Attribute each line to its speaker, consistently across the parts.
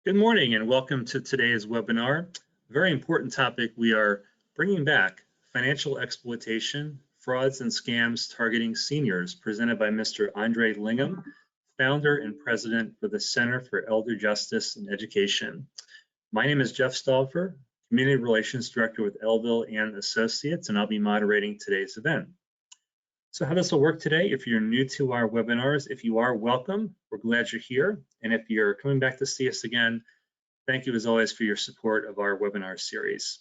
Speaker 1: Good morning and welcome to today's webinar. A very important topic. We are bringing back financial exploitation, frauds and scams targeting seniors, presented by Mr. Andre Lingham, founder and president for the Center for Elder Justice and Education. My name is Jeff Stauffer, Community Relations Director with Elville and Associates, and I'll be moderating today's event. So how this will work today, if you're new to our webinars, if you are, welcome. We're glad you're here. And if you're coming back to see us again, thank you as always for your support of our webinar series.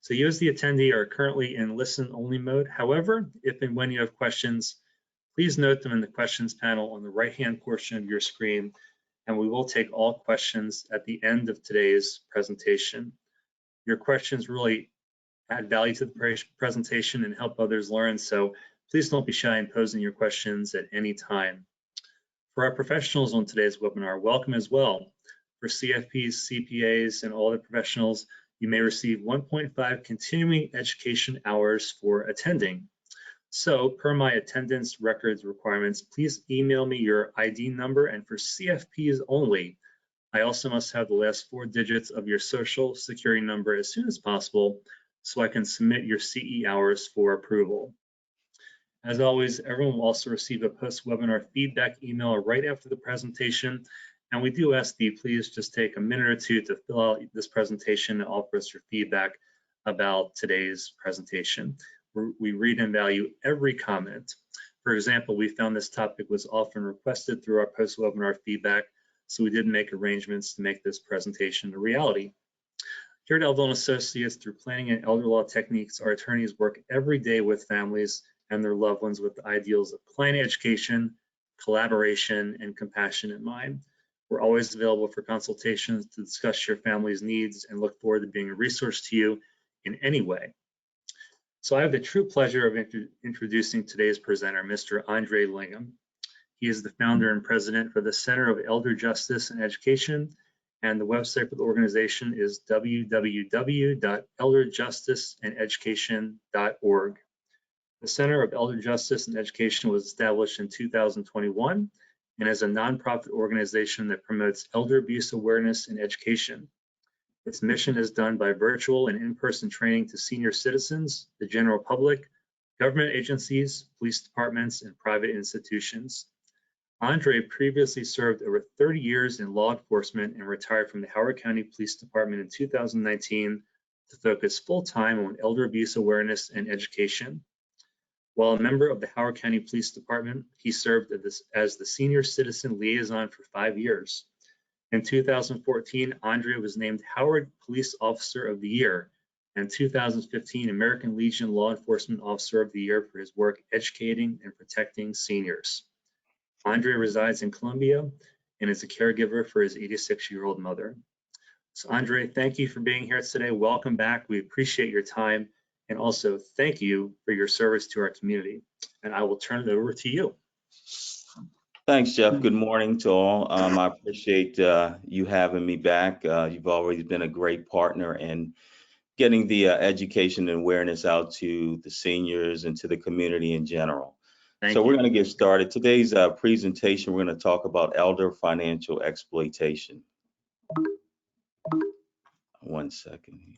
Speaker 1: So you as the attendee are currently in listen-only mode. However, if and when you have questions, please note them in the questions panel on the right-hand portion of your screen, and we will take all questions at the end of today's presentation. Your questions really add value to the presentation and help others learn, so please don't be shy in posing your questions at any time. For our professionals on today's webinar, welcome as well. For CFPs, CPAs, and all other professionals, you may receive 1.5 continuing education hours for attending. So, per my attendance records requirements, please email me your ID number, and for CFPs only, I also must have the last 4 digits of your social security number as soon as possible so I can submit your CE hours for approval. As always, everyone will also receive a post-webinar feedback email right after the presentation, and we do ask that you please just take a minute or two to fill out this presentation and offer us your feedback about today's presentation. We read and value every comment. For example, we found this topic was often requested through our post-webinar feedback, so we did make arrangements to make this presentation a reality. Here at Elville & Associates, through planning and elder law techniques, our attorneys work every day with families and their loved ones with the ideals of client education, collaboration, and compassion in mind. We're always available for consultations to discuss your family's needs and look forward to being a resource to you in any way. So I have the true pleasure of introducing today's presenter, Mr. Andre Lingham. He is the founder and president for the Center of Elder Justice and Education, and the website for the organization is www.elderjusticeandeducation.org. The Center of Elder Justice and Education was established in 2021 and is a nonprofit organization that promotes elder abuse awareness and education. Its mission is done by virtual and in-person training to senior citizens, the general public, government agencies, police departments, and private institutions. Andre previously served over 30 years in law enforcement and retired from the Howard County Police Department in 2019 to focus full-time on elder abuse awareness and education. While a member of the Howard County Police Department, he served as the Senior Citizen Liaison for 5 years. In 2014, Andre was named Howard Police Officer of the Year, and 2015 American Legion Law Enforcement Officer of the Year for his work educating and protecting seniors. Andre resides in Columbia and is a caregiver for his 86-year-old mother. So Andre, thank you for being here today. Welcome back. We appreciate your time. And also thank you for your service to our community. And I will turn it over to you.
Speaker 2: Thanks, Jeff. Good morning to all. I appreciate you having me back. You've always been a great partner in getting the education and awareness out to the seniors and to the community in general. So we're going to get started. Today's presentation, we're going to talk about elder financial exploitation. 1 second here.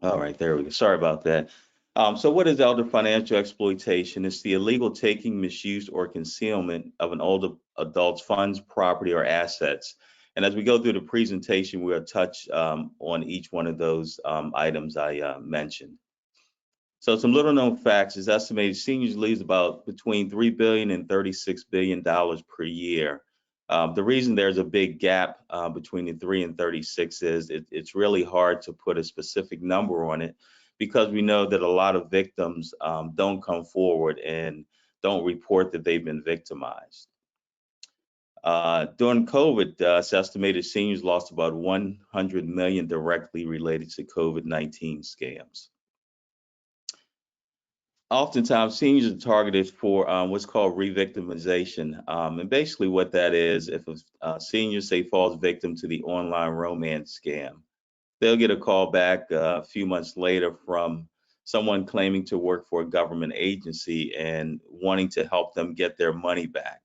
Speaker 2: All right, there we go. Sorry about that. So what is elder financial exploitation? It's the illegal taking, misuse, or concealment of an older adult's funds, property, or assets. And as we go through the presentation, we'll touch on each one of those items I mentioned. So some little known facts is estimated seniors lose about between $3 billion and $36 billion per year. The reason there's a big gap between the 3 and 36 is it's really hard to put a specific number on it because we know that a lot of victims don't come forward and don't report that they've been victimized. During COVID, it's estimated seniors lost about $100 million directly related to COVID-19 scams. Oftentimes, seniors are targeted for what's called re-victimization. And basically what that is, if a senior, say, falls victim to the online romance scam, they'll get a call back a few months later from someone claiming to work for a government agency and wanting to help them get their money back.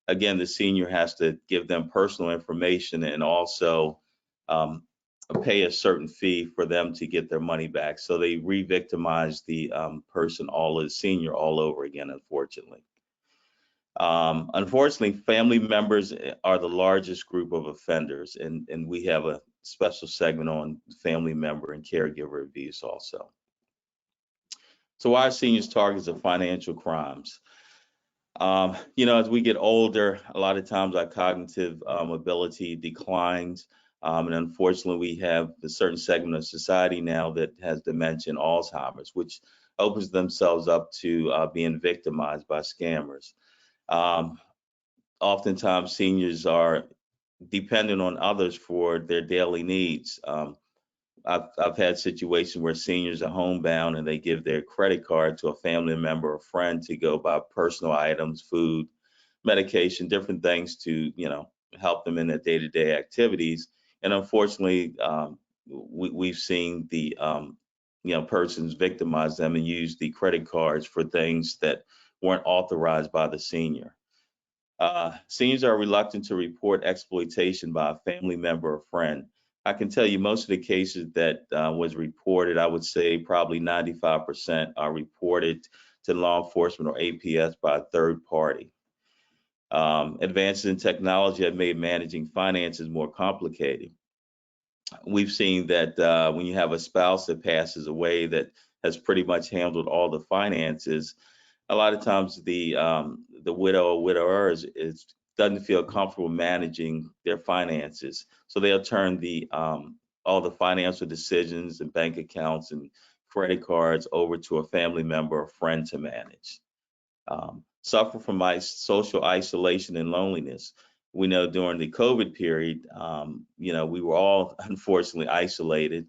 Speaker 2: Again, the senior has to give them personal information and also um, pay a certain fee for them to get their money back. So they re-victimize the person, the senior, all over again, unfortunately. Unfortunately, family members are the largest group of offenders, and we have a special segment on family member and caregiver abuse also. So why are seniors targets of financial crimes? As we get older, a lot of times our cognitive ability declines. And unfortunately, we have a certain segment of society now that has dementia and Alzheimer's, which opens themselves up to being victimized by scammers. Um, Oftentimes, seniors are dependent on others for their daily needs. I've had situations where seniors are homebound and they give their credit card to a family member or friend to go buy personal items, food, medication, different things to, help them in their day-to-day activities. And unfortunately, we've seen the, persons victimize them and use the credit cards for things that weren't authorized by the senior. Seniors are reluctant to report exploitation by a family member or friend. I can tell you most of the cases that was reported, I would say probably 95% are reported to law enforcement or APS by a third party. Advances in technology have made managing finances more complicated. We've seen that when you have a spouse that passes away that has pretty much handled all the finances, a lot of times the widow or widower doesn't feel comfortable managing their finances, so they'll turn the all the financial decisions and bank accounts and credit cards over to a family member or friend to manage. Suffer from social isolation and loneliness. We know during the COVID period, we were all unfortunately isolated.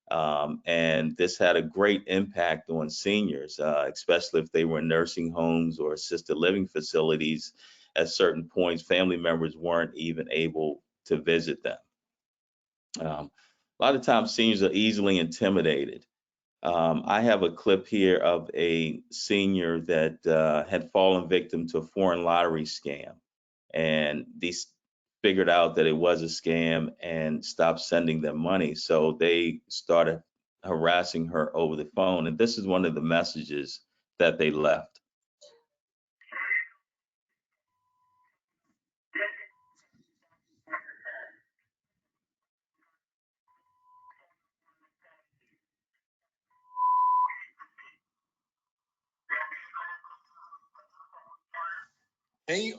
Speaker 2: And this had a great impact on seniors, especially if they were in nursing homes or assisted living facilities. At certain points, family members weren't even able to visit them. A lot of times, seniors are easily intimidated. I have a clip here of a senior that had fallen victim to a foreign lottery scam, and these figured out that it was a scam and stopped sending them money. So they started harassing her over the phone, and this is one of the messages that they left. Hey.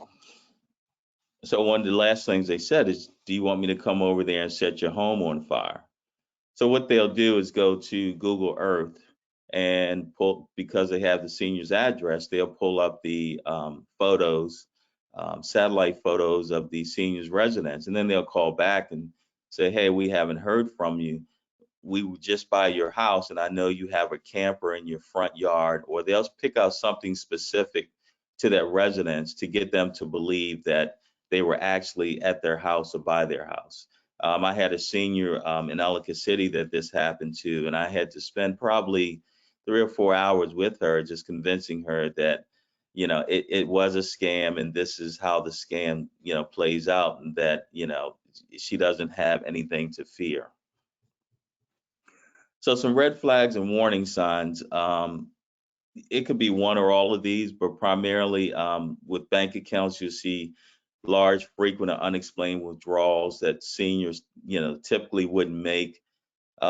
Speaker 2: So one of the last things they said is, "Do you want me to come over there and set your home on fire?" So what they'll do is go to Google Earth and pull, because they have the senior's address, they'll pull up the photos, satellite photos of the senior's residence, and then they'll call back and say, "Hey, we haven't heard from you. We were just by your house, and I know you have a camper in your front yard," or they'll pick out something specific to that residence to get them to believe that they were actually at their house or by their house. I had a senior in Ellicott City that this happened to, and I had to spend probably 3 or 4 hours with her, just convincing her that, it was a scam, and this is how the scam, plays out, and that, she doesn't have anything to fear. So some red flags and warning signs. It could be one or all of these, but primarily with bank accounts, you see large, frequent, or unexplained withdrawals that seniors, typically wouldn't make.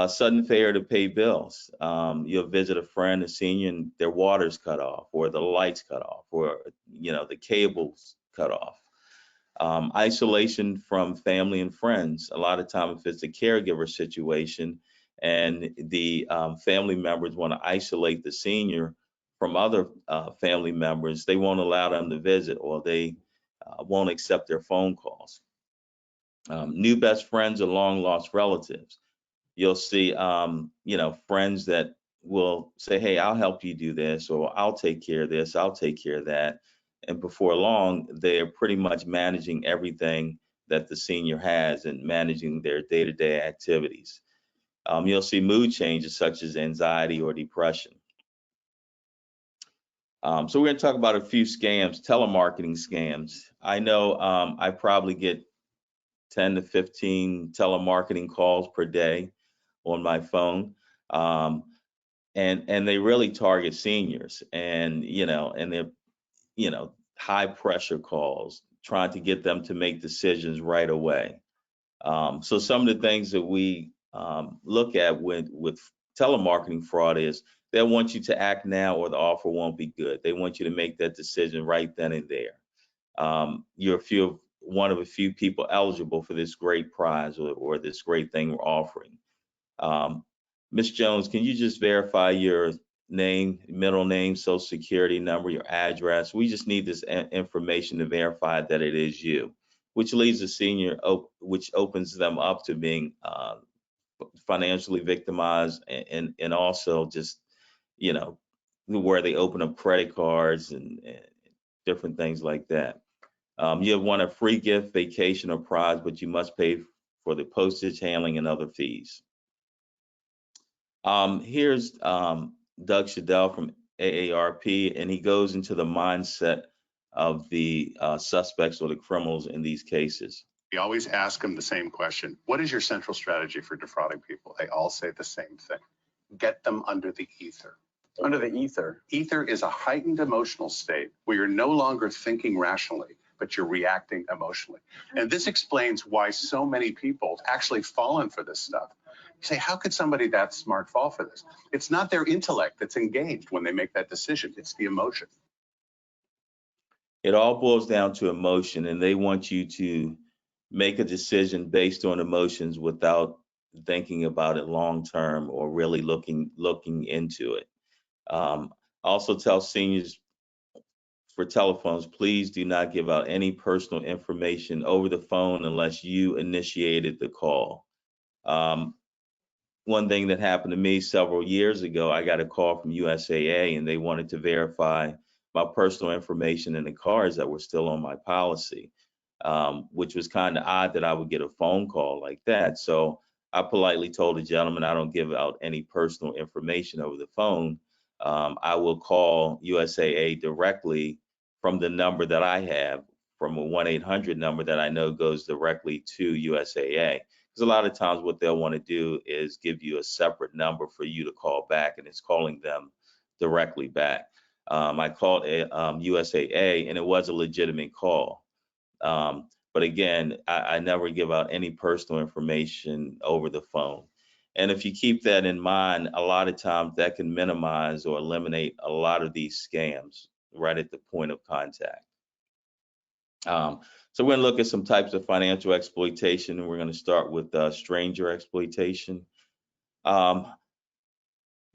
Speaker 2: Sudden failure to pay bills. You'll visit a friend, a senior, and their water's cut off, or the lights cut off, or the cables cut off. Isolation from family and friends. A lot of time, if it's a caregiver situation and the family members want to isolate the senior from other family members, they won't allow them to visit, or they won't accept their phone calls. New best friends or long lost relatives. You'll see, friends that will say, hey, I'll help you do this, or I'll take care of this, I'll take care of that. And before long, they're pretty much managing everything that the senior has and managing their day-to-day activities. You'll see mood changes such as anxiety or depression. So we're going to talk about a few scams, telemarketing scams. I know I probably get 10 to 15 telemarketing calls per day on my phone. And they really target seniors, and they're high pressure calls, trying to get them to make decisions right away. So some of the things that we look at with telemarketing fraud is they'll want you to act now or the offer won't be good. They want you to make that decision right then and there. You're one of a few people eligible for this great prize or this great thing we're offering. Ms. Jones, can you just verify your name, middle name, social security number, your address? We just need this information to verify that it is you, which leads the senior, which opens them up to being financially victimized, and also just, where they open up credit cards and different things like that. You have won a free gift, vacation, or prize, but you must pay for the postage, handling, and other fees. Here's Doug Shadell from AARP, and he goes into the mindset of the suspects or the criminals in these cases.
Speaker 3: We always ask them the same question. What is your central strategy for defrauding people? They all say the same thing. Get them under the ether.
Speaker 4: Under the ether?
Speaker 3: Ether is a heightened emotional state where you're no longer thinking rationally, but you're reacting emotionally. And this explains why so many people actually fallen for this stuff. You say, how could somebody that smart fall for this? It's not their intellect that's engaged when they make that decision. It's the emotion.
Speaker 2: It all boils down to emotion, and they want you to make a decision based on emotions without thinking about it long term or really looking into it. Also tell seniors for telephones, please do not give out any personal information over the phone unless you initiated the call. One thing that happened to me several years ago, I got a call from USAA, and they wanted to verify my personal information in the cars that were still on my policy, which was kind of odd that I would get a phone call like that. So I politely told the gentleman, I don't give out any personal information over the phone. I will call USAA directly from the number that I have, from a 1-800 number that I know goes directly to USAA. Because a lot of times what they'll want to do is give you a separate number for you to call back, and it's calling them directly back. I called USAA, and it was a legitimate call. But again, I never give out any personal information over the phone. And if you keep that in mind, a lot of times that can minimize or eliminate a lot of these scams right at the point of contact. So we're going to look at some types of financial exploitation, and we're going to start with stranger exploitation.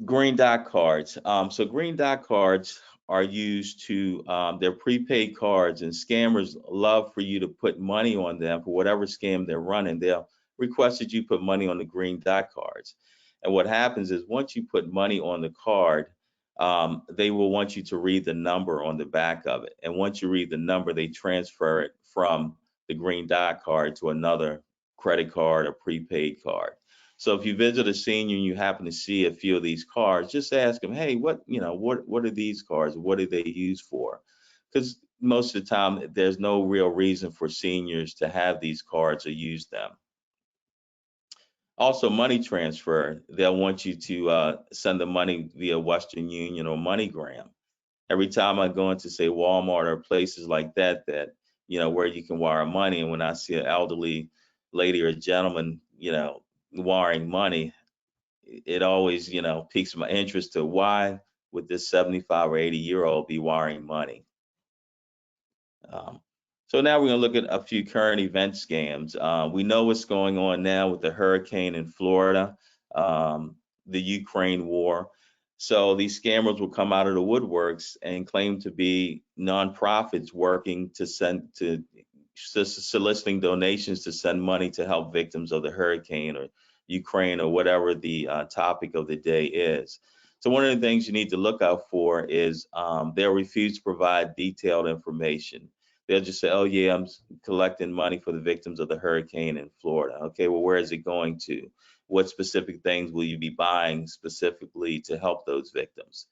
Speaker 2: Green dot cards. So green dot cards are used to, they're prepaid cards, and scammers love for you to put money on them for whatever scam they're running. They'll request that you put money on the green dot cards. And what happens is once you put money on the card, they will want you to read the number on the back of it. And once you read the number, they transfer it from the green dot card to another credit card or prepaid card. So if you visit a senior and you happen to see a few of these cards, just ask them, hey, what are these cards? What are they used for? Because most of the time, there's no real reason for seniors to have these cards or use them. Also, money transfer. They'll want you to send the money via Western Union or MoneyGram. Every time I go into, say, Walmart or places like that, where you can wire money, and when I see an elderly lady or gentleman, wiring money, it always, piques my interest to why would this 75 or 80-year-old be wiring money? So now we're going to look at a few current event scams. We know what's going on now with the hurricane in Florida, the Ukraine war. So these scammers will come out of the woodworks and claim to be nonprofits working to soliciting donations to send money to help victims of the hurricane or Ukraine or whatever the topic of the day is. So one of the things you need to look out for is they'll refuse to provide detailed information. They'll just say, oh yeah, I'm collecting money for the victims of the hurricane in Florida. Okay, well, where is it going to? What specific things will you be buying specifically to help those victims?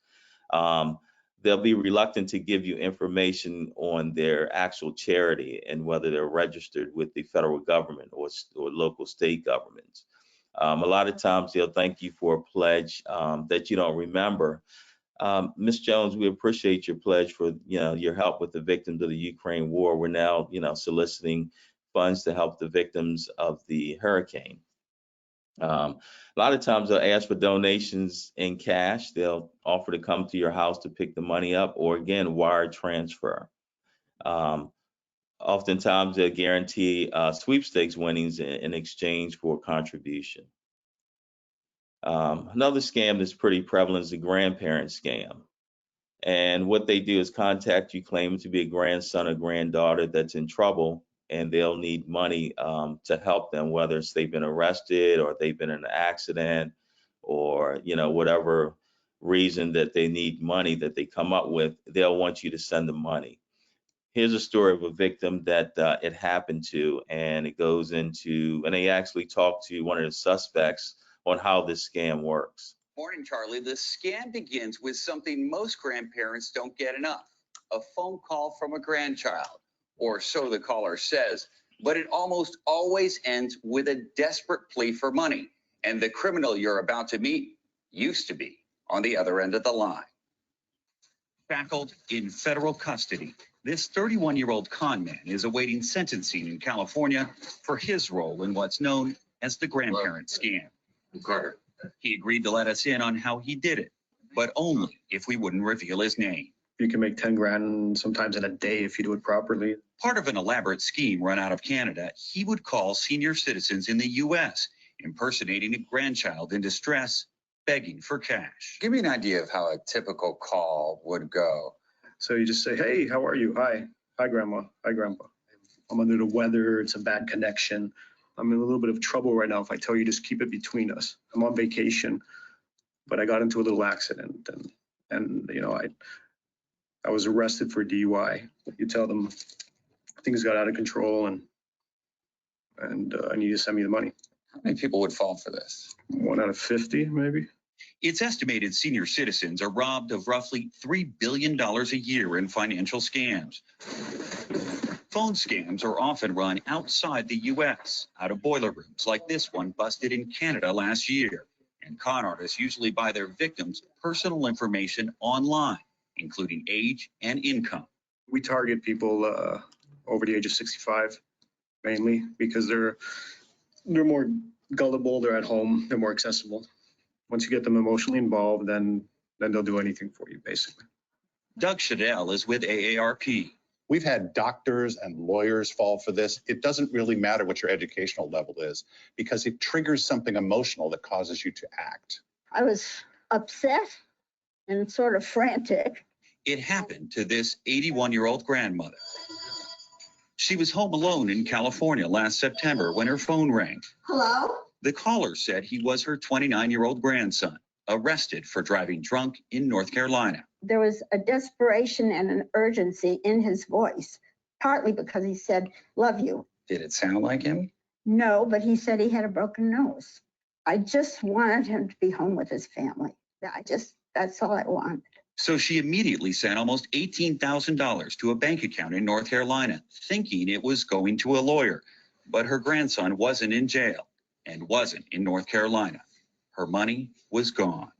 Speaker 2: They'll be reluctant to give you information on their actual charity and whether they're registered with the federal government or local state governments. A lot of times they'll thank you for a pledge that you don't remember. Ms. Jones, we appreciate your pledge for your help with the victims of the Ukraine war. We're now soliciting funds to help the victims of the hurricane. A lot of times they'll ask for donations in cash. They'll offer to come to your house to pick the money up, or again, wire transfer. Oftentimes they'll guarantee sweepstakes winnings in exchange for contribution. Another scam that's pretty prevalent is the grandparent scam. And what they do is contact you claiming to be a grandson or granddaughter that's in trouble, and they'll need money to help them, whether it's they've been arrested or they've been in an accident, or whatever reason that they need money that they come up with, they'll want you to send them money. Here's a story of a victim that it happened to, and it goes into, and they actually talked to one of the suspects on how this scam works.
Speaker 4: Morning, Charlie. The scam begins with something most grandparents don't get enough: a phone call from a grandchild, or so the caller says. But it almost always ends with a desperate plea for money. And the criminal you're about to meet used to be on the other end of the line. Shackled in federal custody, this 31-year-old con man is awaiting sentencing in California for his role in what's known as the grandparent scam. Carter. He agreed to let us in on how he did it, but only if we wouldn't reveal his name.
Speaker 5: You can make 10 grand sometimes in a day if you do it properly.
Speaker 4: Part of an elaborate scheme run out of Canada, he would call senior citizens in the U.S., impersonating a grandchild in distress, begging for cash. Give me an idea of how a typical call would go.
Speaker 5: So you just say, hey, how are you? Hi. Hi, Grandma. Hi, Grandpa. I'm under the weather. It's a bad connection. I'm in a little bit of trouble right now. If I tell you, just keep it between us. I'm on vacation, but I got into a little accident, and I was arrested for DUI. You tell them things got out of control, and I need to send me the money.
Speaker 4: How many people would fall for this?
Speaker 5: 1 out of 50, maybe.
Speaker 4: It's estimated senior citizens are robbed of roughly $3 billion a year in financial scams. Phone scams are often run outside the U.S., out of boiler rooms like this one busted in Canada last year. And con artists usually buy their victims' personal information online, including age and income.
Speaker 5: We target people over the age of 65, mainly because they're more gullible, they're at home, they're more accessible. Once you get them emotionally involved, then they'll do anything for you, basically.
Speaker 4: Doug Shadell is with AARP.
Speaker 3: We've had doctors and lawyers fall for this. It doesn't really matter what your educational level is, because it triggers something emotional that causes you to act.
Speaker 6: I was upset and sort of frantic.
Speaker 4: It happened to this 81-year-old grandmother. She was home alone in California last September when her phone rang.
Speaker 6: Hello?
Speaker 4: The caller said he was her 29-year-old grandson, arrested for driving drunk in North Carolina.
Speaker 6: There was a desperation and an urgency in his voice, partly because he said, love you.
Speaker 4: Did it sound like him?
Speaker 6: No, but he said he had a broken nose. I just wanted him to be home with his family. That's all I wanted.
Speaker 4: So she immediately sent almost $18,000 to a bank account in North Carolina, thinking it was going to a lawyer. But her grandson wasn't in jail and wasn't in North Carolina. Her money was gone.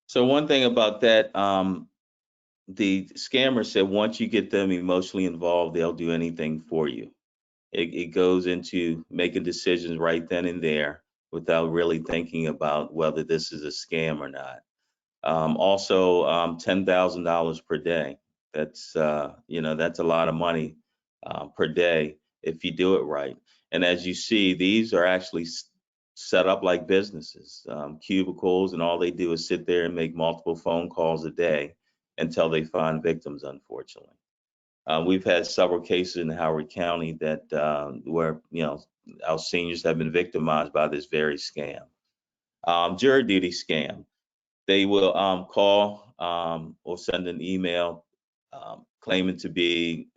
Speaker 2: So one thing about that, the scammer said once you get them emotionally involved, they'll do anything for you. It goes into making decisions right then and there without really thinking about whether this is a scam or not. Also, $10,000 per day. That's that's a lot of money per day if you do it right. And as you see, these are actually set up like businesses, cubicles, and all they do is sit there and make multiple phone calls a day until they find victims, unfortunately. We've had several cases in Howard County that where our seniors have been victimized by this very scam. Jury duty scam. They will call or send an email claiming to be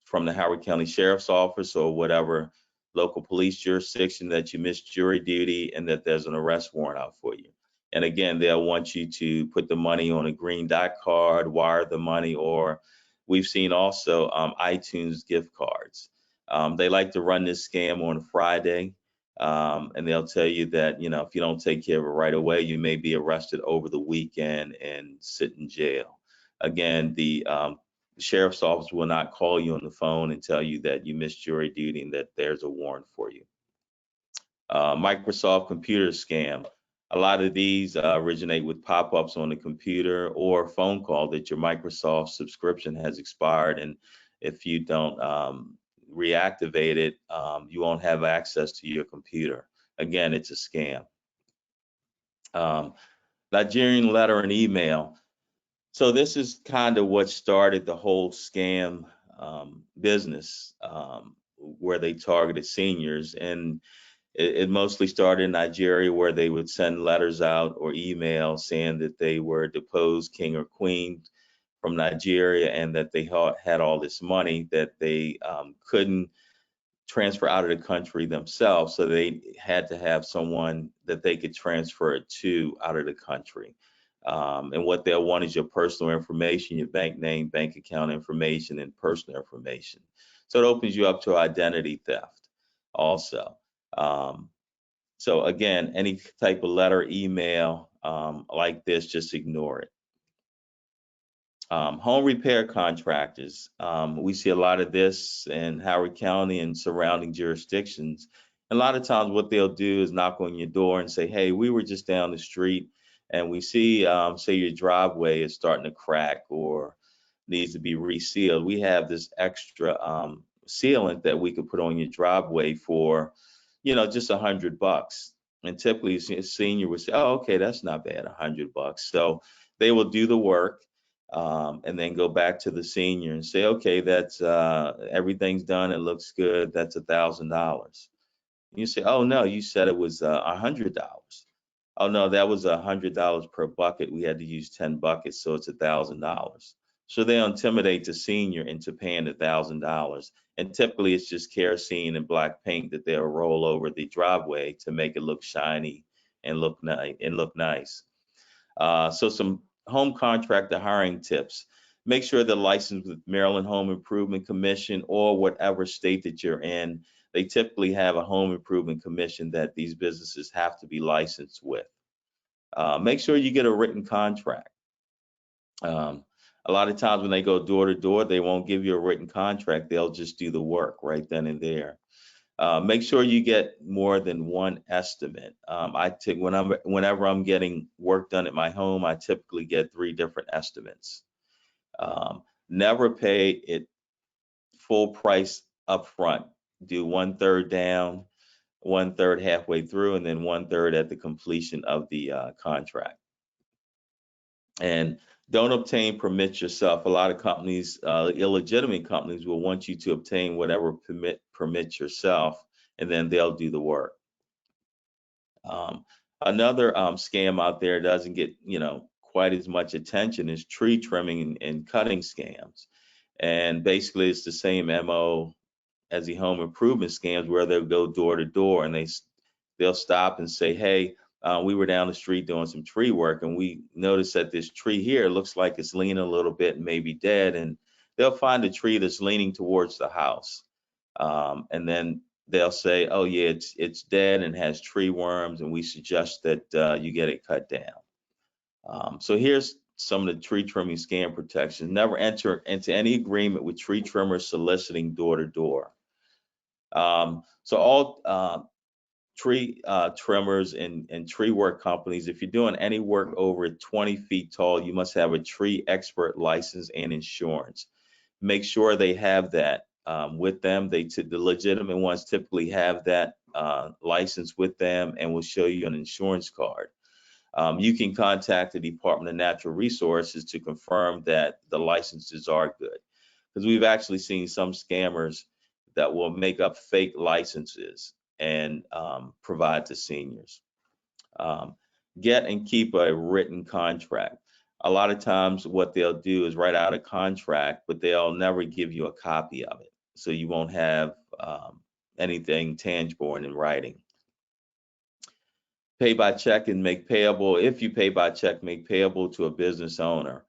Speaker 2: from the Howard County Sheriff's Office or whatever local police jurisdiction that you missed jury duty and that there's an arrest warrant out for you. And again, they'll want you to put the money on a green dot card, wire the money, or we've seen also iTunes gift cards. They like to run this scam on a Friday. And they'll tell you that, you know, if you don't take care of it right away, you may be arrested over the weekend and sit in jail. Again, the sheriff's office will not call you on the phone and tell you that you missed jury duty and that there's a warrant for you. Microsoft computer scam. A lot of these originate with pop-ups on the computer or a phone call that your Microsoft subscription has expired, and if you don't reactivate it, you won't have access to your computer. Again, it's a scam. Nigerian letter and email. So this is kind of what started the whole scam business, where they targeted seniors, and it mostly started in Nigeria, where they would send letters out or emails saying that they were deposed king or queen from Nigeria and that they had all this money that they couldn't transfer out of the country themselves. So they had to have someone that they could transfer it to out of the country. And what they'll want is your personal information, your bank name, bank account information, and personal information. So it opens you up to identity theft also. So again, any type of letter, email like this, just ignore it. Home repair contractors. We see a lot of this in Howard County and surrounding jurisdictions. A lot of times what they'll do is knock on your door and say, hey, we were just down the street and we see, say your driveway is starting to crack or needs to be resealed. We have this extra sealant that we could put on your driveway for, you know, just $100. And typically a senior would say, oh, okay, that's not bad, $100. So they will do the work. And then go back to the senior and say, okay, that's everything's done. It looks good. That's $1,000. You say, oh no, you said it was $100. Oh no, that was $100 per bucket. We had to use 10 buckets, so it's $1,000. So they intimidate the senior into paying $1,000. And typically it's just kerosene and black paint that they'll roll over the driveway to make it look shiny and look nice. So some home contractor hiring tips. Make sure they're licensed with Maryland Home Improvement Commission or whatever state that you're in. They typically have a home improvement commission that these businesses have to be licensed with. Make sure you get a written contract. A lot of times when they go door to door, they won't give you a written contract. They'll just do the work right then and there. Make sure you get more than one estimate. Whenever I'm getting work done at my home, I typically get 3 different estimates. Never pay it full price up front. Do 1/3 down, 1/3 halfway through, and then 1/3 at the completion of the contract. And don't obtain permits yourself. A lot of companies, illegitimate companies, will want you to obtain whatever permit yourself, and then they'll do the work. Another scam out there doesn't get, you know, quite as much attention is tree trimming and cutting scams. And basically it's the same MO as the home improvement scams, where they'll go door to door and they'll stop and say, hey, we were down the street doing some tree work and we noticed that this tree here looks like it's leaning a little bit and maybe dead, and they'll find a tree that's leaning towards the house. And then they'll say, oh yeah, it's dead and has tree worms, and we suggest that you get it cut down. So here's some of the tree trimming scam protections. Never enter into any agreement with tree trimmers soliciting door to door. So all tree trimmers and tree work companies, if you're doing any work over 20 feet tall, you must have a tree expert license and insurance. Make sure they have that with them. The legitimate ones typically have that license with them and will show you an insurance card. You can contact the Department of Natural Resources to confirm that the licenses are good, because we've actually seen some scammers that will make up fake licenses and provide to seniors. get and keep a written contract. A lot of times what they'll do is write out a contract, but they'll never give you a copy of it. So you won't have anything tangible in writing. Pay by check and make payable. If you pay by check, make payable to a business owner.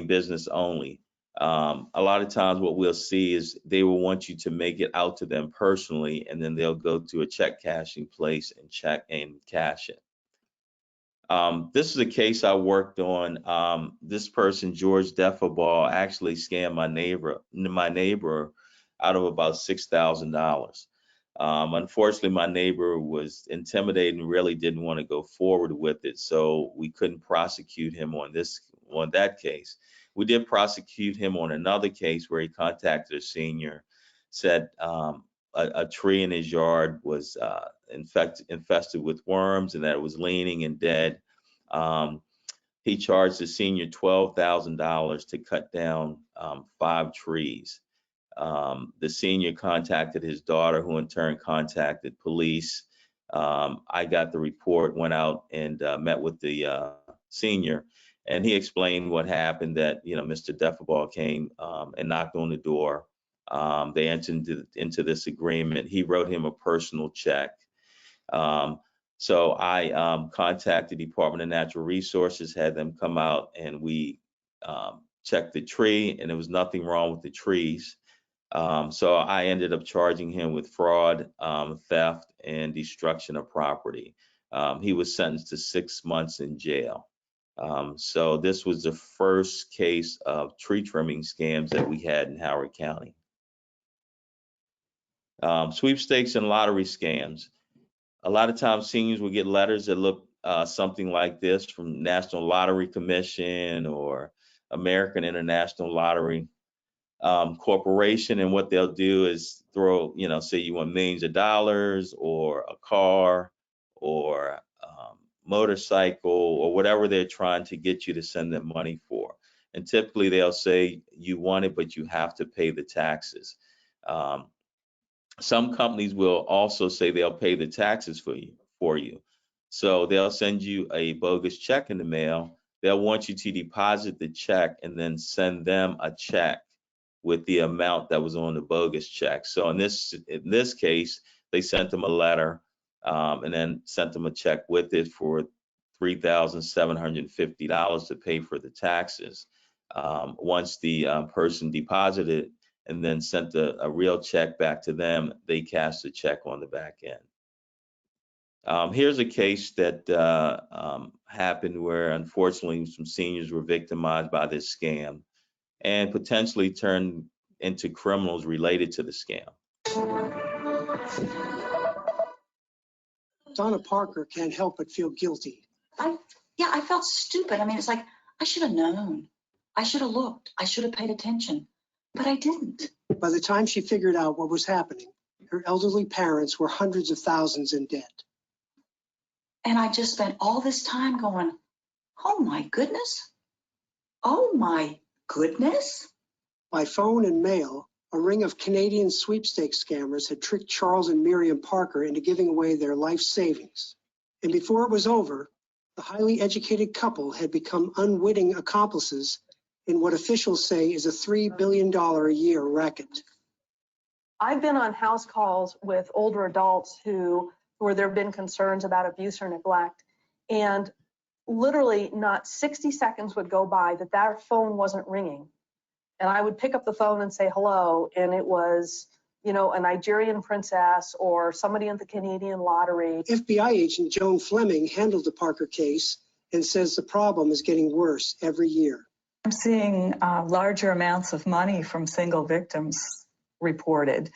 Speaker 2: Business only. A lot of times what we'll see is they will want you to make it out to them personally, and then they'll go to a check cashing place and check and cash it. This is a case I worked on. This person, George Defaball, actually scammed my neighbor out of about $6,000. Unfortunately, my neighbor was intimidated and really didn't want to go forward with it, so we couldn't prosecute him on that case. We did prosecute him on another case where he contacted a senior, said a tree in his yard was infested with worms and that it was leaning and dead. He charged the senior $12,000 to cut down 5 trees. The senior contacted his daughter, who in turn contacted police. I got the report, went out and met with the senior, and he explained what happened, that, Mr. Defaball came and knocked on the door. They entered into this agreement. He wrote him a personal check. So I contacted the Department of Natural Resources, had them come out, and we checked the tree, and there was nothing wrong with the trees. So I ended up charging him with fraud, theft, and destruction of property. He was sentenced to 6 months in jail. So this was the first case of tree trimming scams that we had in Howard County. Sweepstakes and lottery scams. A lot of times seniors will get letters that look something like this from National Lottery Commission or American International Lottery Corporation, and what they'll do is throw, say you want millions of dollars or a car or motorcycle or whatever they're trying to get you to send them money for. And typically they'll say you want it, but you have to pay the taxes. Some companies will also say they'll pay the taxes for you. So they'll send you a bogus check in the mail. They'll want you to deposit the check and then send them a check with the amount that was on the bogus check. So in this case, they sent them a letter and then sent them a check with it for $3,750 to pay for the taxes. Once the person deposited and then sent a real check back to them, they cashed the check on the back end. Here's a case that happened where, unfortunately, some seniors were victimized by this scam and potentially turned into criminals related to the scam.
Speaker 7: Donna Parker can't help but feel guilty.
Speaker 8: I felt stupid. It's like, I should have known. I should have looked. I should have paid attention, but I didn't.
Speaker 7: By the time she figured out what was happening, her elderly parents were hundreds of thousands in debt.
Speaker 8: And I just spent all this time going, oh my goodness. Oh my goodness.
Speaker 7: By phone and mail, a ring of Canadian sweepstakes scammers had tricked Charles and Miriam Parker into giving away their life savings. And before it was over, the highly educated couple had become unwitting accomplices in what officials say is a $3 billion a year racket.
Speaker 9: I've been on house calls with older adults where there have been concerns about abuse or neglect, and literally not 60 seconds would go by that their phone wasn't ringing. And I would pick up the phone and say hello, and it was, a Nigerian princess or somebody in the Canadian lottery.
Speaker 7: FBI agent Joan Fleming handled the Parker case and says the problem is getting worse every year.
Speaker 10: I'm seeing larger amounts of money from single victims reported.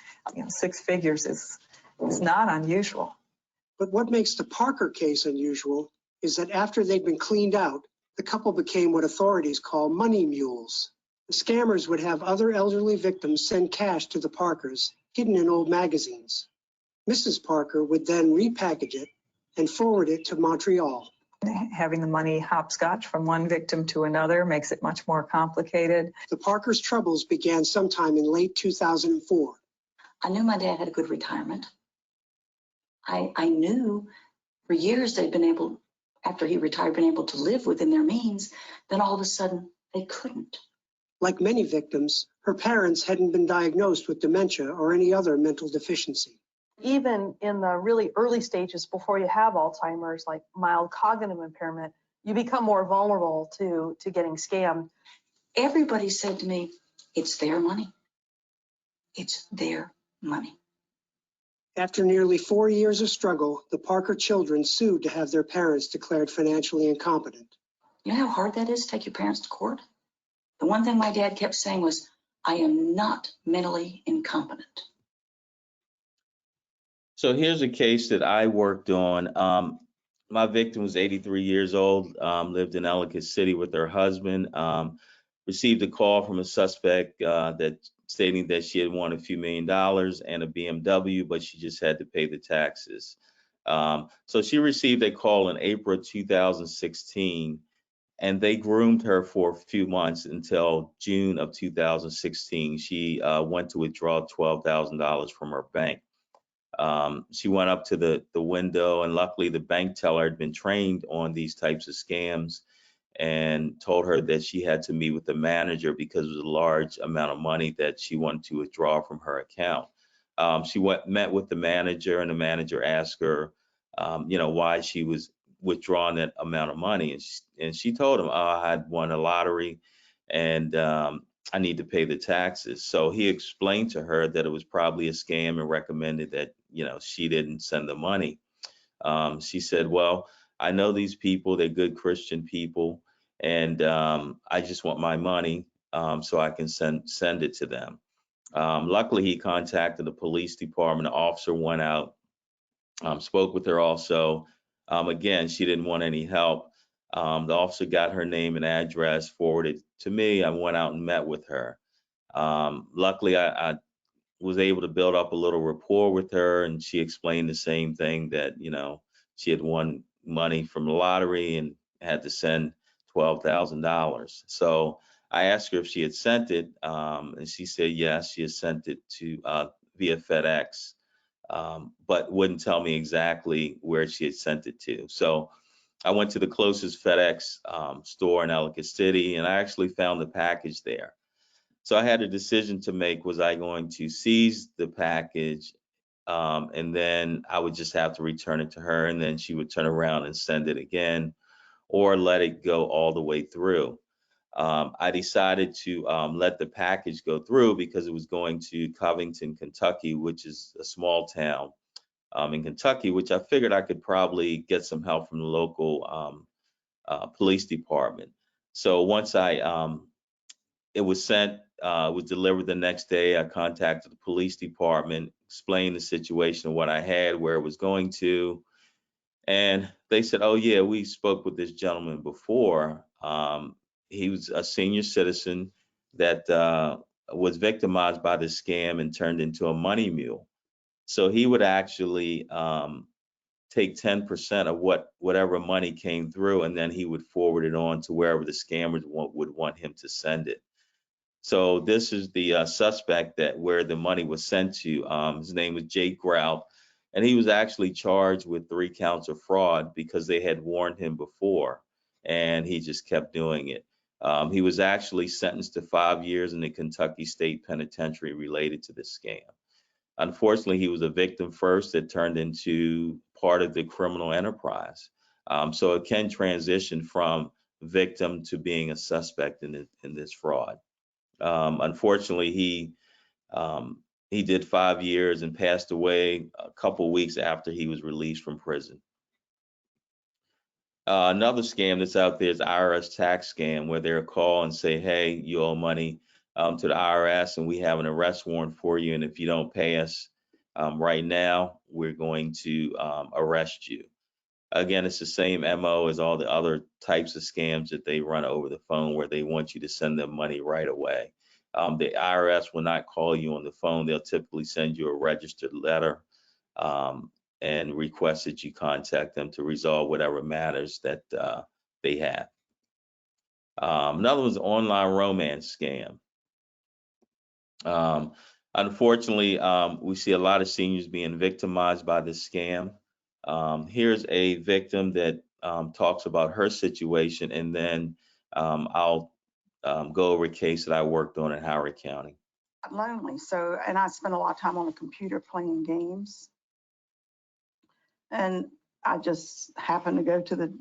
Speaker 10: 6 figures is not unusual.
Speaker 7: But what makes the Parker case unusual is that after they'd been cleaned out, the couple became what authorities call money mules. The scammers would have other elderly victims send cash to the Parkers, hidden in old magazines. Mrs. Parker would then repackage it and forward it to Montreal.
Speaker 10: Having the money hopscotch from one victim to another makes it much more complicated.
Speaker 7: The Parkers' troubles began sometime in late 2004.
Speaker 8: I knew my dad had a good retirement. I knew for years they'd been able, after he retired, been able to live within their means, then all of a sudden they couldn't.
Speaker 7: Like many victims, her parents hadn't been diagnosed with dementia or any other mental deficiency.
Speaker 9: Even in the really early stages before you have Alzheimer's, like mild cognitive impairment, you become more vulnerable to getting scammed.
Speaker 8: Everybody said to me, it's their money. It's their money.
Speaker 7: After nearly 4 years of struggle, the Parker children sued to have their parents declared financially incompetent.
Speaker 8: You know how hard that is to take your parents to court? The one thing my dad kept saying was, I am not mentally incompetent.
Speaker 2: So here's a case that I worked on. My victim was 83 years old, lived in Ellicott City with her husband, received a call from a suspect that stating that she had won a few $1 million and a BMW, but she just had to pay the taxes. So she received a call in April 2016, and they groomed her for a few months until June of 2016. She went to withdraw $12,000 from her bank. She went up to the window, and luckily the bank teller had been trained on these types of scams and told her that she had to meet with the manager because it was a large amount of money that she wanted to withdraw from her account. She met with the manager, and the manager asked her, why she was withdrawing that amount of money. And she told him, I had won a lottery and I need to pay the taxes. So he explained to her that it was probably a scam and recommended that, she didn't send the money. She said, well, I know these people, they're good Christian people, and I just want my money so I can send it to them. Luckily, he contacted the police department. The officer went out, spoke with her also. Again, she didn't want any help. The officer got her name and address, forwarded to me. I went out and met with her. Luckily, I was able to build up a little rapport with her, and she explained the same thing, that she had won money from the lottery and had to send $12,000. So I asked her if she had sent it, and she said yes, she had sent it to via FedEx, but wouldn't tell me exactly where she had sent it to. So I went to the closest FedEx store in Ellicott City, and I actually found the package there. So I had a decision to make. Was I going to seize the package, and then I would just have to return it to her, and then she would turn around and send it again, or let it go all the way through? I decided to let the package go through because it was going to Covington, Kentucky, which is a small town in Kentucky, which I figured I could probably get some help from the local police department. So once it was sent, was delivered the next day, I contacted the police department, explained the situation, what I had, where it was going to, and they said, oh yeah, we spoke with this gentleman before. He was a senior citizen that was victimized by the scam and turned into a money mule. So he would actually take 10% of whatever money came through, and then he would forward it on to wherever the scammers would want him to send it. So this is the suspect where the money was sent to. His name was Jake Grout, and he was actually charged with 3 counts of fraud because they had warned him before, and he just kept doing it. He was actually sentenced to 5 years in the Kentucky State Penitentiary related to this scam. Unfortunately, he was a victim first that turned into part of the criminal enterprise. So it can transition from victim to being a suspect in this fraud. Unfortunately, he did 5 years and passed away a couple weeks after he was released from prison. Another scam that's out there is IRS tax scam, where they'll call and say, hey, you owe money to the IRS and we have an arrest warrant for you, and if you don't pay us right now, we're going to arrest you. Again, it's the same MO as all the other types of scams that they run over the phone, where they want you to send them money right away. The IRS will not call you on the phone. They'll typically send you a registered letter and request that you contact them to resolve whatever matters that they have. Another one's an online romance scam. Unfortunately, we see a lot of seniors being victimized by this scam. Here's a victim that talks about her situation, and then I'll go over a case that I worked on in Howard County.
Speaker 11: I'm lonely, so, and I spend a lot of time on the computer playing games. And I just happened to go to the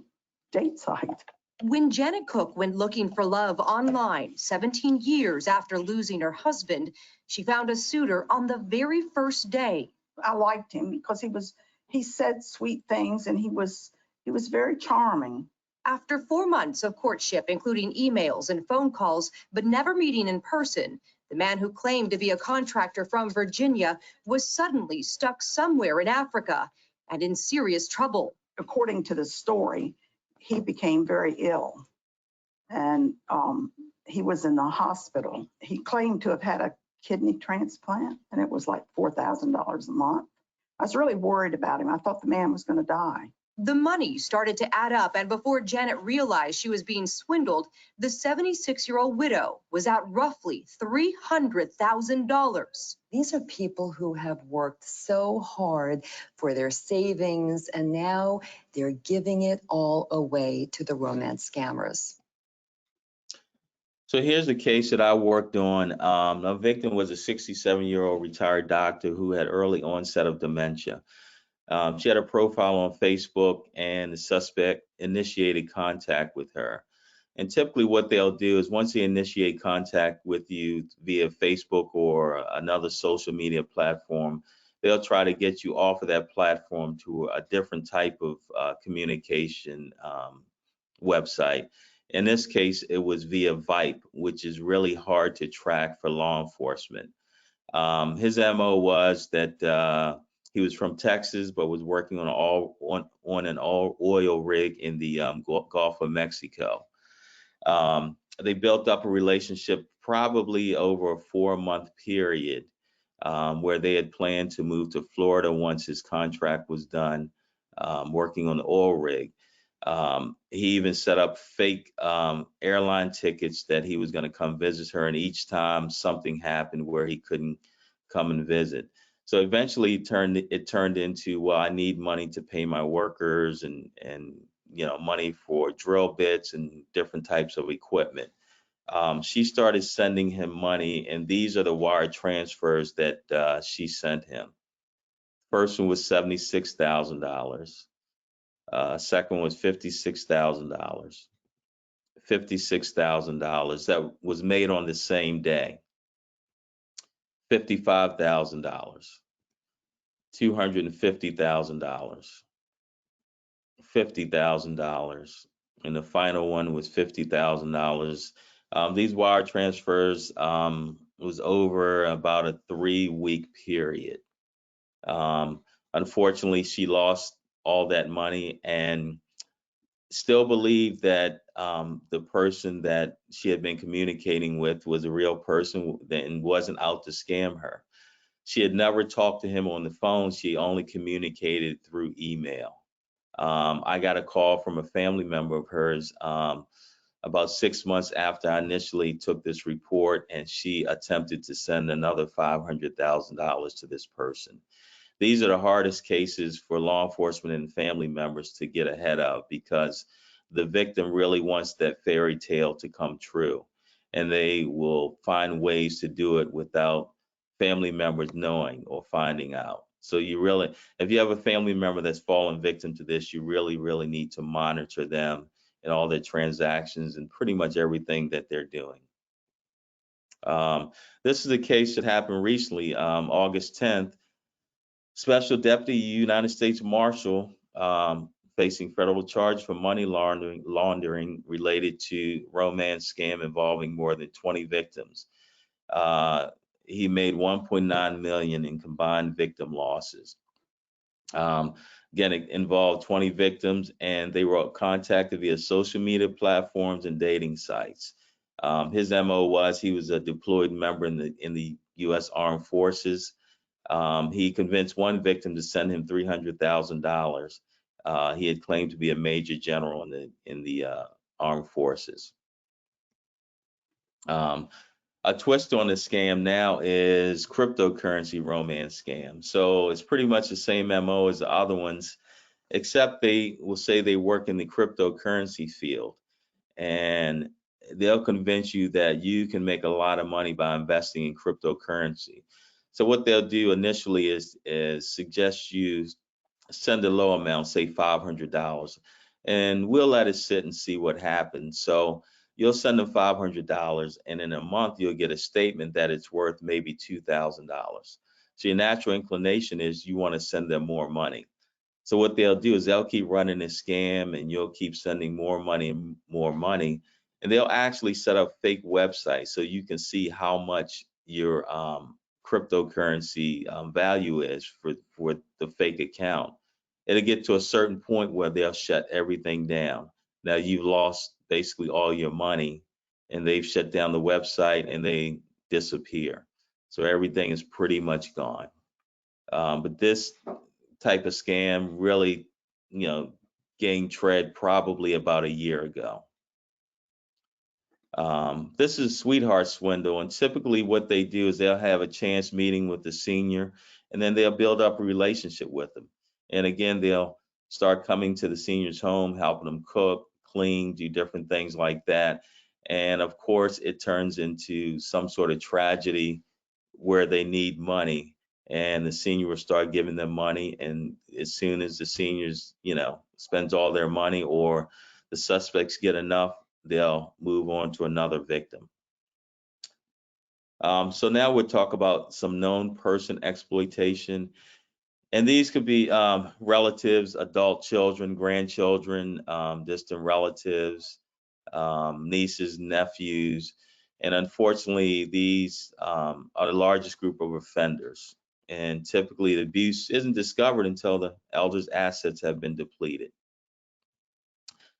Speaker 11: date site.
Speaker 12: When Janet Cook went looking for love online 17 years after losing her husband, she found a suitor on the very first day.
Speaker 11: I liked him because he said sweet things, and he was very charming.
Speaker 12: After 4 months of courtship, including emails and phone calls, but never meeting in person, the man who claimed to be a contractor from Virginia was suddenly stuck somewhere in Africa and in serious trouble.
Speaker 11: According to the story, he became very ill, and he was in the hospital. He claimed to have had a kidney transplant, and it was like $4,000 a month. I was really worried about him. I thought the man was going to die.
Speaker 12: The money started to add up, and before Janet realized she was being swindled, the 76-year-old widow was out roughly $300,000.
Speaker 13: These are people who have worked so hard for their savings, and now they're giving it all away to the romance scammers.
Speaker 2: So here's a case that I worked on. A victim was a 67-year-old retired doctor who had early onset of dementia. She had a profile on Facebook, and the suspect initiated contact with her. And typically what they'll do is once they initiate contact with you via Facebook or another social media platform, they'll try to get you off of that platform to a different type of communication website. In this case, it was via Vipe, which is really hard to track for law enforcement. His MO was that he was from Texas, but was working on an oil rig in the Gulf of Mexico. They built up a relationship probably over a 4-month period where they had planned to move to Florida once his contract was done working on the oil rig. He even set up fake airline tickets that he was going to come visit her, and each time something happened where he couldn't come and visit. So eventually it turned into, well, I need money to pay my workers and money for drill bits and different types of equipment. She started sending him money, and these are the wire transfers that she sent him. First one was $76,000. Second was $56,000. $56,000 that was made on the same day. $55,000. $250,000. $50,000. And the final one was $50,000. These wire transfers was over about a 3-week period. Unfortunately, she lost all that money and still believed that the person that she had been communicating with was a real person and wasn't out to scam her. She had never talked to him on the phone. She only communicated through email. I got a call from a family member of hers about 6 months after I initially took this report, and she attempted to send another $500,000 to this person. These are the hardest cases for law enforcement and family members to get ahead of, because the victim really wants that fairy tale to come true, and they will find ways to do it without family members knowing or finding out. So you really, if you have a family member that's fallen victim to this, you really, really need to monitor them and all their transactions and pretty much everything that they're doing. This is a case that happened recently, August 10th. Special Deputy United States Marshal facing federal charge for money laundering related to romance scam involving more than 20 victims. He made $1.9 million in combined victim losses. Again, it involved 20 victims, and they were contacted via social media platforms and dating sites. His MO was he was a deployed member in the U.S. Armed Forces. He convinced one victim to send him $300,000. He had claimed to be a major general in the Armed Forces. A twist on this scam now is cryptocurrency romance scam. So it's pretty much the same MO as the other ones. except they will say they work in the cryptocurrency field, and they'll convince you that you can make a lot of money by investing in cryptocurrency. So what they'll do initially is suggest you send a low amount, say $500, and we'll let it sit and see what happens. So you'll send them $500, and in a month you'll get a statement that it's worth maybe $2,000. So your natural inclination is you want to send them more money. So what they'll do is they'll keep running this scam, and you'll keep sending more money and more money, and they'll actually set up fake websites so you can see how much your cryptocurrency value is for the fake account. It'll get to a certain point where they'll shut everything down. Now you've lost basically all your money, and they've shut down the website and they disappear. So everything is pretty much gone. But this type of scam really, gained tread probably about a year ago. This is sweetheart swindle, and typically what they do is they'll have a chance meeting with the senior, and then they'll build up a relationship with them. And again, they'll start coming to the senior's home, helping them cook, clean, do different things like that. And of course, it turns into some sort of tragedy where they need money, and the senior will start giving them money. And as soon as the seniors, spends all their money, or the suspects get enough, they'll move on to another victim. So now we'll talk about some known person exploitation. And these could be relatives, adult children, grandchildren, distant relatives, nieces, nephews. And unfortunately, these are the largest group of offenders. And typically, the abuse isn't discovered until the elder's assets have been depleted.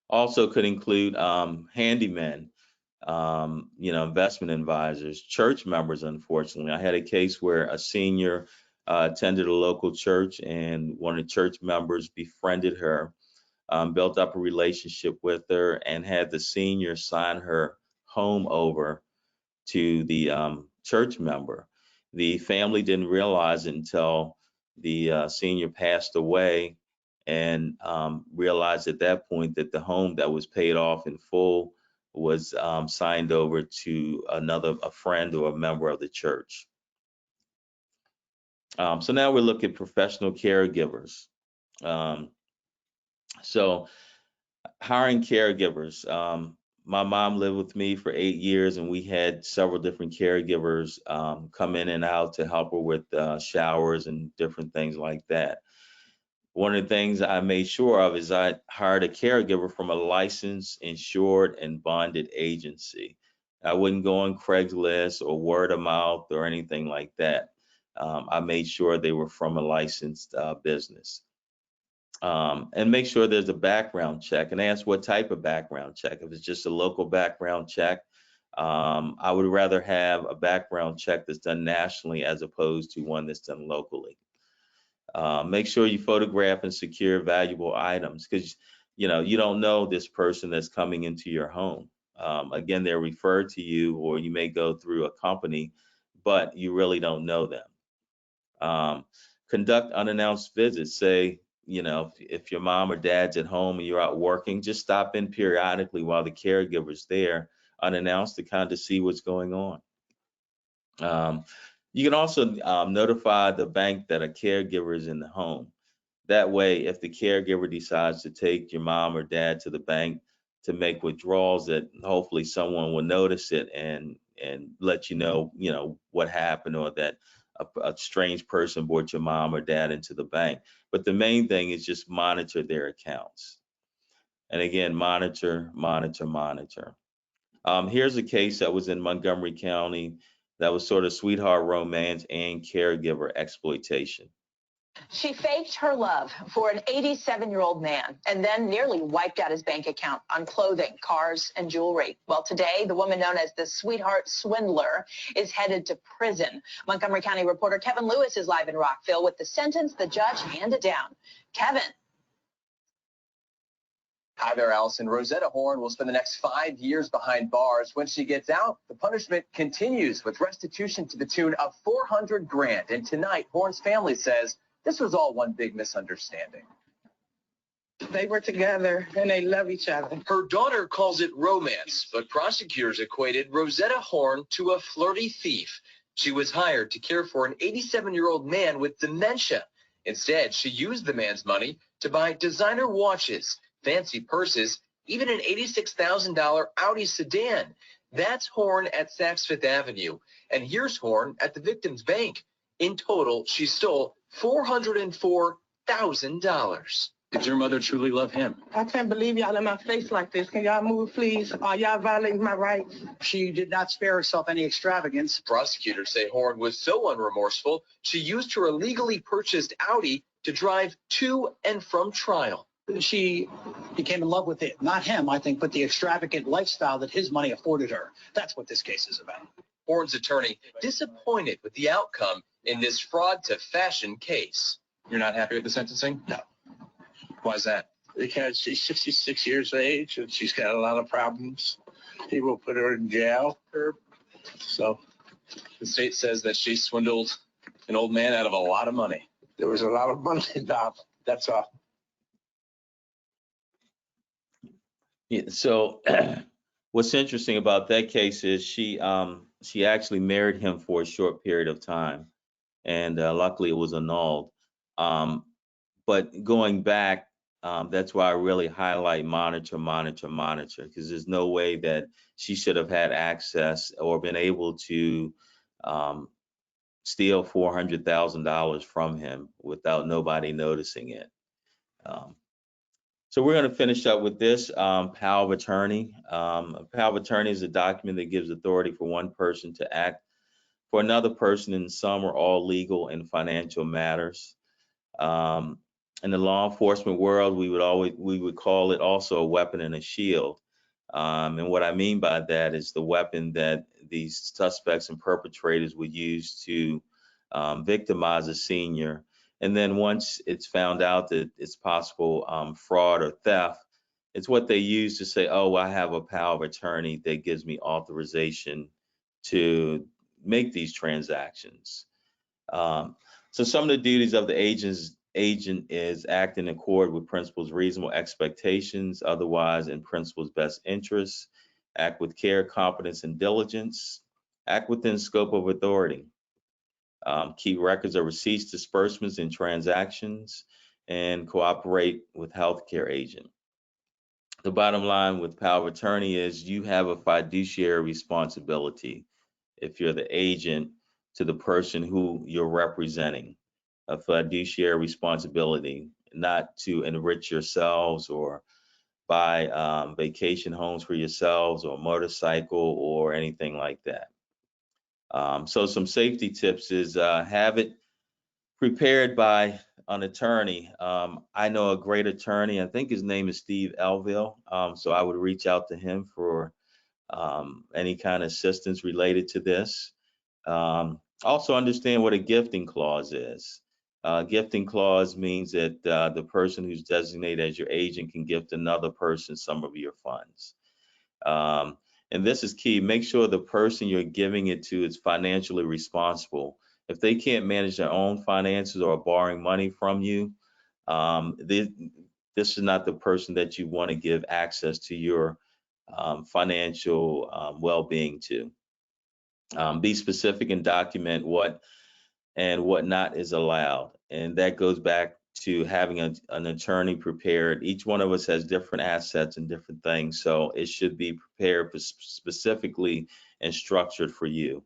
Speaker 2: Also could include handymen, investment advisors, church members. Unfortunately, I had a case where a senior attended a local church, and one of the church members befriended her, built up a relationship with her, and had the senior sign her home over to the church member. The family didn't realize it until the senior passed away, and realized at that point that the home that was paid off in full was signed over to a friend or a member of the church. So now we look at professional caregivers. So hiring caregivers. My mom lived with me for 8 years, and we had several different caregivers come in and out to help her with showers and different things like that. One of the things I made sure of is I hired a caregiver from a licensed, insured, and bonded agency. I wouldn't go on Craigslist or word of mouth or anything like that. I made sure they were from a licensed business. And make sure there's a background check, and ask what type of background check. If it's just a local background check, I would rather have a background check that's done nationally as opposed to one that's done locally. Make sure you photograph and secure valuable items, because you don't know this person that's coming into your home. Again, they're referred to you, or you may go through a company, but you really don't know them. Conduct unannounced visits. Say, if your mom or dad's at home and you're out working, just stop in periodically while the caregiver's there, unannounced, to kind of see what's going on. You can also notify the bank that a caregiver is in the home. That way, if the caregiver decides to take your mom or dad to the bank to make withdrawals, that hopefully someone will notice it and let you know what happened, or that a strange person brought your mom or dad into the bank. But the main thing is just monitor their accounts. And again, monitor, monitor, monitor. Here's a case that was in Montgomery County that was sort of sweetheart romance and caregiver exploitation.
Speaker 14: She faked her love for an 87-year-old man and then nearly wiped out his bank account on clothing, cars, and jewelry. Well, today, the woman known as the sweetheart swindler is headed to prison. Montgomery County reporter Kevin Lewis is live in Rockville with the sentence the judge handed down. Kevin.
Speaker 15: Hi there, Allison. Rosetta Horn will spend the next 5 years behind bars. When she gets out, the punishment continues with restitution to the tune of $400,000. And tonight, Horn's family says this was all one big misunderstanding.
Speaker 16: They were together and they love each other.
Speaker 15: Her daughter calls it romance, but prosecutors equated Rosetta Horn to a flirty thief. She was hired to care for an 87-year-old man with dementia. Instead, she used the man's money to buy designer watches, fancy purses, even an $86,000 Audi sedan. That's Horn at Saks Fifth Avenue. And here's Horn at the victim's bank. In total, she stole $404,000.
Speaker 16: Did your mother truly love him? I can't believe y'all in my face like this. Can y'all move, please? Are y'all violating my rights?
Speaker 17: She did not spare herself any extravagance.
Speaker 15: Prosecutors say Horn was so unremorseful, she used her illegally purchased Audi to drive to and from trial.
Speaker 17: She became in love with it, not him, I think, but the extravagant lifestyle that his money afforded her. That's what this case is about.
Speaker 15: Horn's attorney disappointed with the outcome in this fraud to fashion case.
Speaker 16: You're not happy with the sentencing?
Speaker 17: No.
Speaker 16: Why is that?
Speaker 18: Because she's 66 years of age and she's got a lot of problems. He will put her in jail. So
Speaker 16: The state says that she swindled an old man out of a lot of money.
Speaker 18: there was a lot of money involved. That's all.
Speaker 2: Yeah, so what's interesting about that case is she actually married him for a short period of time, and luckily it was annulled. But going back, that's why I really highlight monitor, because there's no way that she should have had access or been able to steal $400,000 from him without nobody noticing it. So we're going to finish up with this power of attorney. A power of attorney is a document that gives authority for one person to act for another person in some or all legal and financial matters. In the law enforcement world, we would call it also a weapon and a shield. And what I mean by that is the weapon that these suspects and perpetrators would use to victimize a senior. And then once it's found out that it's possible fraud or theft, it's what they use to say, oh, I have a power of attorney that gives me authorization to make these transactions. So some of the duties of the agent is act in accord with principal's reasonable expectations, otherwise in principal's best interests, act with care, competence, and diligence, act within scope of authority, keep records of receipts, disbursements, and transactions, and cooperate with healthcare agent. The bottom line with power of attorney is you have a fiduciary responsibility if you're the agent to the person who you're representing. A fiduciary responsibility, not to enrich yourselves or buy vacation homes for yourselves or a motorcycle or anything like that. So some safety tips is have it prepared by an attorney. I know a great attorney. I think his name is Steve Elville. So I would reach out to him for any kind of assistance related to this. Also understand what a gifting clause is. Gifting clause means that the person who's designated as your agent can gift another person some of your funds. And this is key. Make sure the person you're giving it to is financially responsible. If they can't manage their own finances or are borrowing money from you, this is not the person that you want to give access to your financial well-being to. Be specific and document what and what not is allowed. And that goes back to having an attorney prepared. Each one of us has different assets and different things, so it should be prepared specifically and structured for you.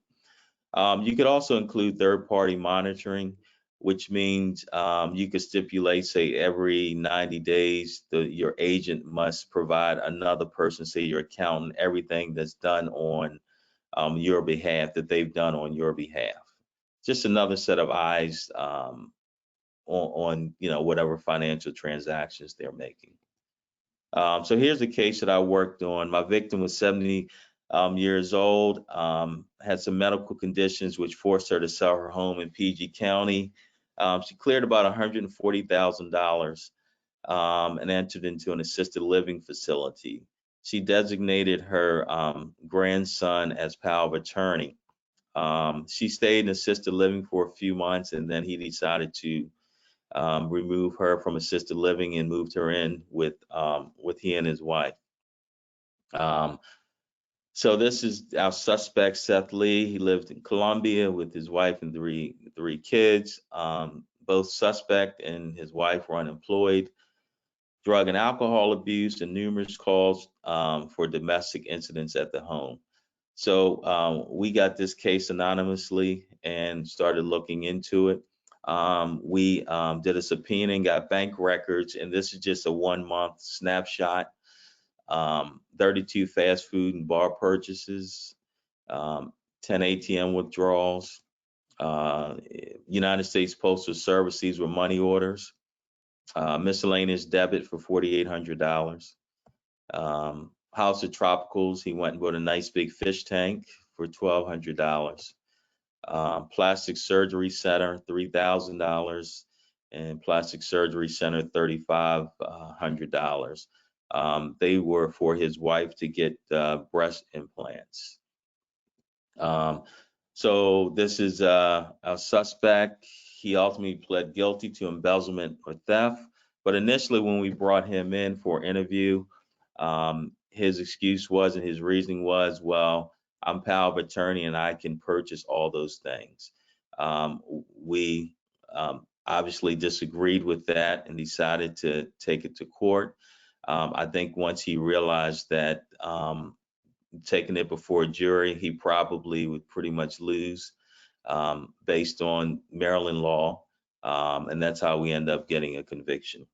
Speaker 2: You could also include third-party monitoring, which means you could stipulate, say, every 90 days, your agent must provide another person, say your accountant, everything that's done on your behalf, that they've done on your behalf. Just another set of eyes on whatever financial transactions they're making. So here's a case that I worked on. My victim was 70 years old, had some medical conditions which forced her to sell her home in PG County. She cleared about $140,000 and entered into an assisted living facility. She designated her grandson as power of attorney. She stayed in assisted living for a few months, and then he decided to removed her from assisted living and moved her in with he and his wife. So this is our suspect, Seth Lee. He lived in Colombia with his wife and three kids. Both suspect and his wife were unemployed. Drug and alcohol abuse and numerous calls for domestic incidents at the home. So we got this case anonymously and started looking into it. We did a subpoena and got bank records, and this is just a 1-month snapshot. 32 fast food and bar purchases, 10 ATM withdrawals, United States Postal Service, these were money orders, miscellaneous debit for $4,800. House of Tropicals, he went and bought a nice big fish tank for $1,200. Plastic Surgery Center, $3,000, and Plastic Surgery Center, $3,500. They were for his wife to get breast implants. So this is a suspect. He ultimately pled guilty to embezzlement or theft. But initially, when we brought him in for interview, his excuse was and his reasoning was, well, I'm power of attorney and I can purchase all those things. We obviously disagreed with that and decided to take it to court. I think once he realized that taking it before a jury, he probably would pretty much lose based on Maryland law. And that's how we end up getting a conviction.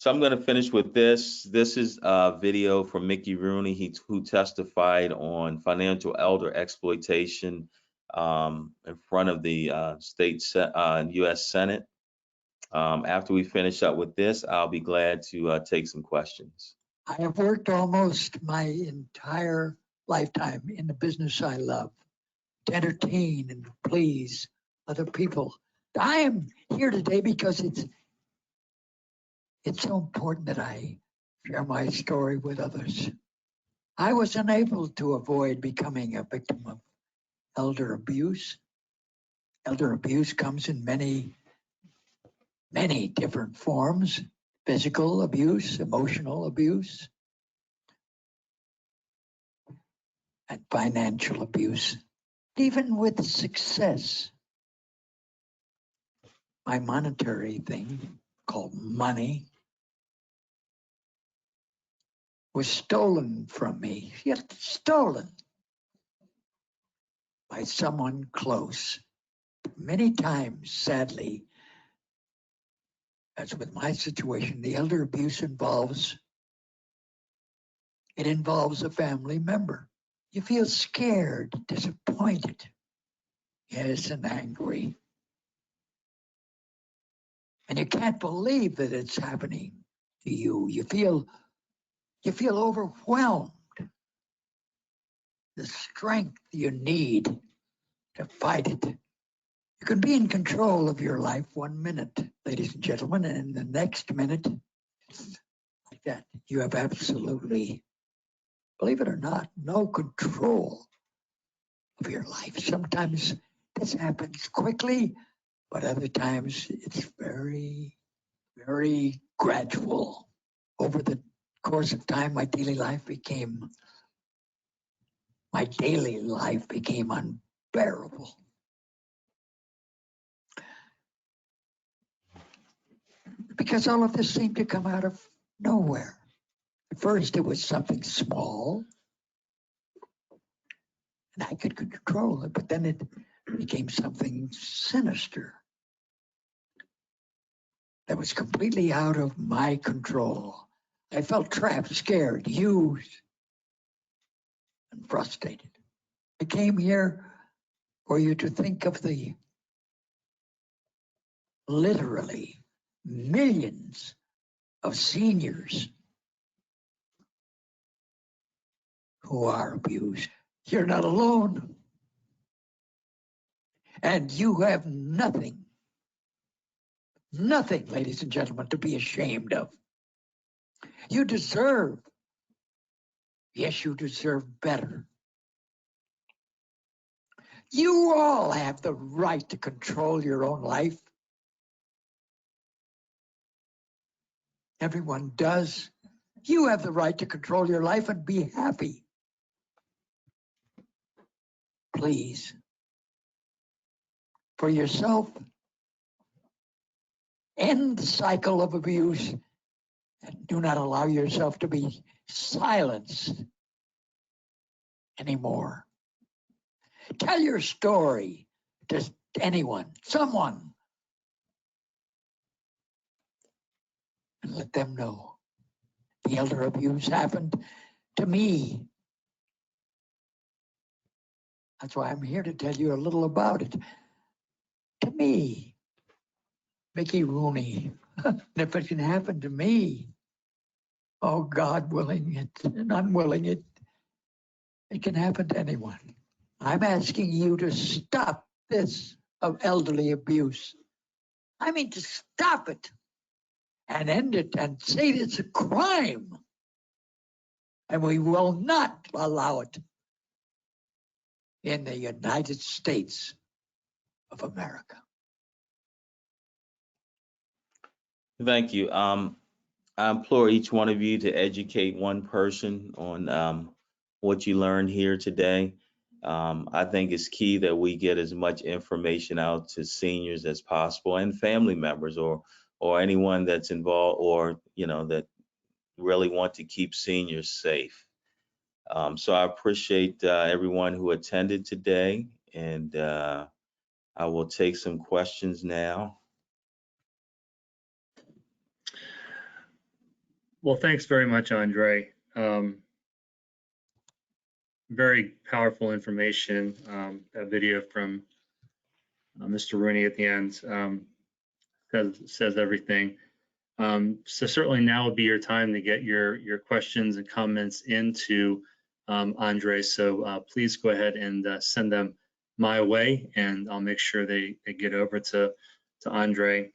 Speaker 2: So I'm going to finish with this. This is a video from Mickey Rooney, who testified on financial elder exploitation in front of the U.S. Senate. After we finish up with this, I'll be glad to take some questions.
Speaker 19: I have worked almost my entire lifetime in the business I love, to entertain and please other people. I am here today because it's so important that I share my story with others. I was unable to avoid becoming a victim of elder abuse. Elder abuse comes in many different forms: physical abuse, emotional abuse, and financial abuse. Even with success, my monetary thing called money was stolen from me, yet stolen by someone close. Many times, sadly, as with my situation, the elder abuse involves a family member. You feel scared, disappointed, yes, and angry. And you can't believe that it's happening to you. You feel overwhelmed. The strength you need to fight it. You can be in control of your life 1 minute, ladies and gentlemen, and in the next minute, like that, you have absolutely, believe it or not, no control of your life. Sometimes this happens quickly, but other times it's very, very gradual. Over the course of time, my daily life became unbearable. Because all of this seemed to come out of nowhere. At first, it was something small, and I could control it, but then it became something sinister that was completely out of my control. I felt trapped, scared, used, and frustrated. I came here for you to think of the literally millions of seniors who are abused. You're not alone. And you have nothing, ladies and gentlemen, to be ashamed of. You deserve, yes, you deserve better. You all have the right to control your own life. Everyone does. You have the right to control your life and be happy. Please, for yourself, end the cycle of abuse and do not allow yourself to be silenced anymore. Tell your story to anyone, someone, and let them know the elder abuse happened to me. That's why I'm here to tell you a little about it. To me, Mickey Rooney. And if it can happen to me, oh, God willing it and unwilling it, it can happen to anyone. I'm asking you to stop this of elderly abuse. I mean, to stop it and end it and say it's a crime. And we will not allow it in the United States of America.
Speaker 2: Thank you. I implore each one of you to educate one person on what you learned here today. I think it's key that we get as much information out to seniors as possible and family members or anyone that's involved or, that really want to keep seniors safe. So I appreciate everyone who attended today, and I will take some questions now.
Speaker 1: Well, thanks very much, Andre. Very powerful information. That video from Mr. Rooney at the end says everything. So certainly now would be your time to get your questions and comments into Andre. So please go ahead and send them my way, and I'll make sure they get over to Andre.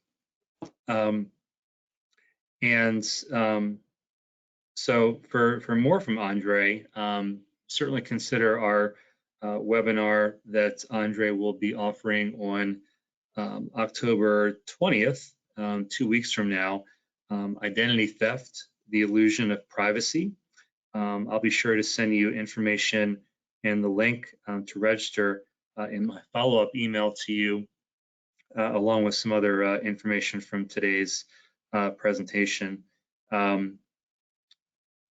Speaker 1: So for more from Andre, certainly consider our webinar that Andre will be offering on October 20th, 2 weeks from now, Identity Theft, the Illusion of Privacy. I'll be sure to send you information and the link to register in my follow-up email to you, along with some other information from today's presentation.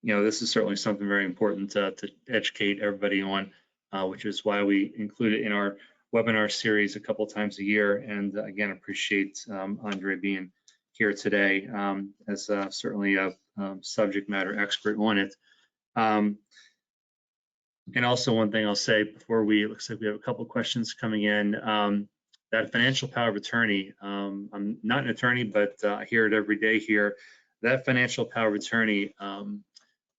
Speaker 1: This is certainly something very important to educate everybody on, which is why we include it in our webinar series a couple times a year. And again, appreciate Andre being here today as certainly a subject matter expert on it. And also one thing I'll say before looks like we have a couple questions coming in, that financial power of attorney, I'm not an attorney, but I hear it every day here, that financial power of attorney,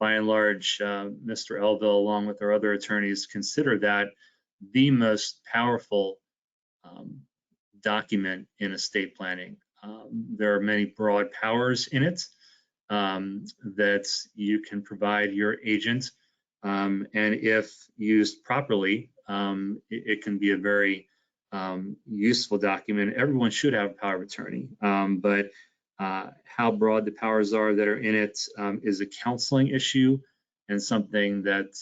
Speaker 1: by and large, Mr. Elville, along with our other attorneys, consider that the most powerful document in estate planning. There are many broad powers in it that you can provide your agent, and if used properly, it can be a very useful document. Everyone should have a power of attorney, but how broad the powers are that are in it is a counseling issue and something that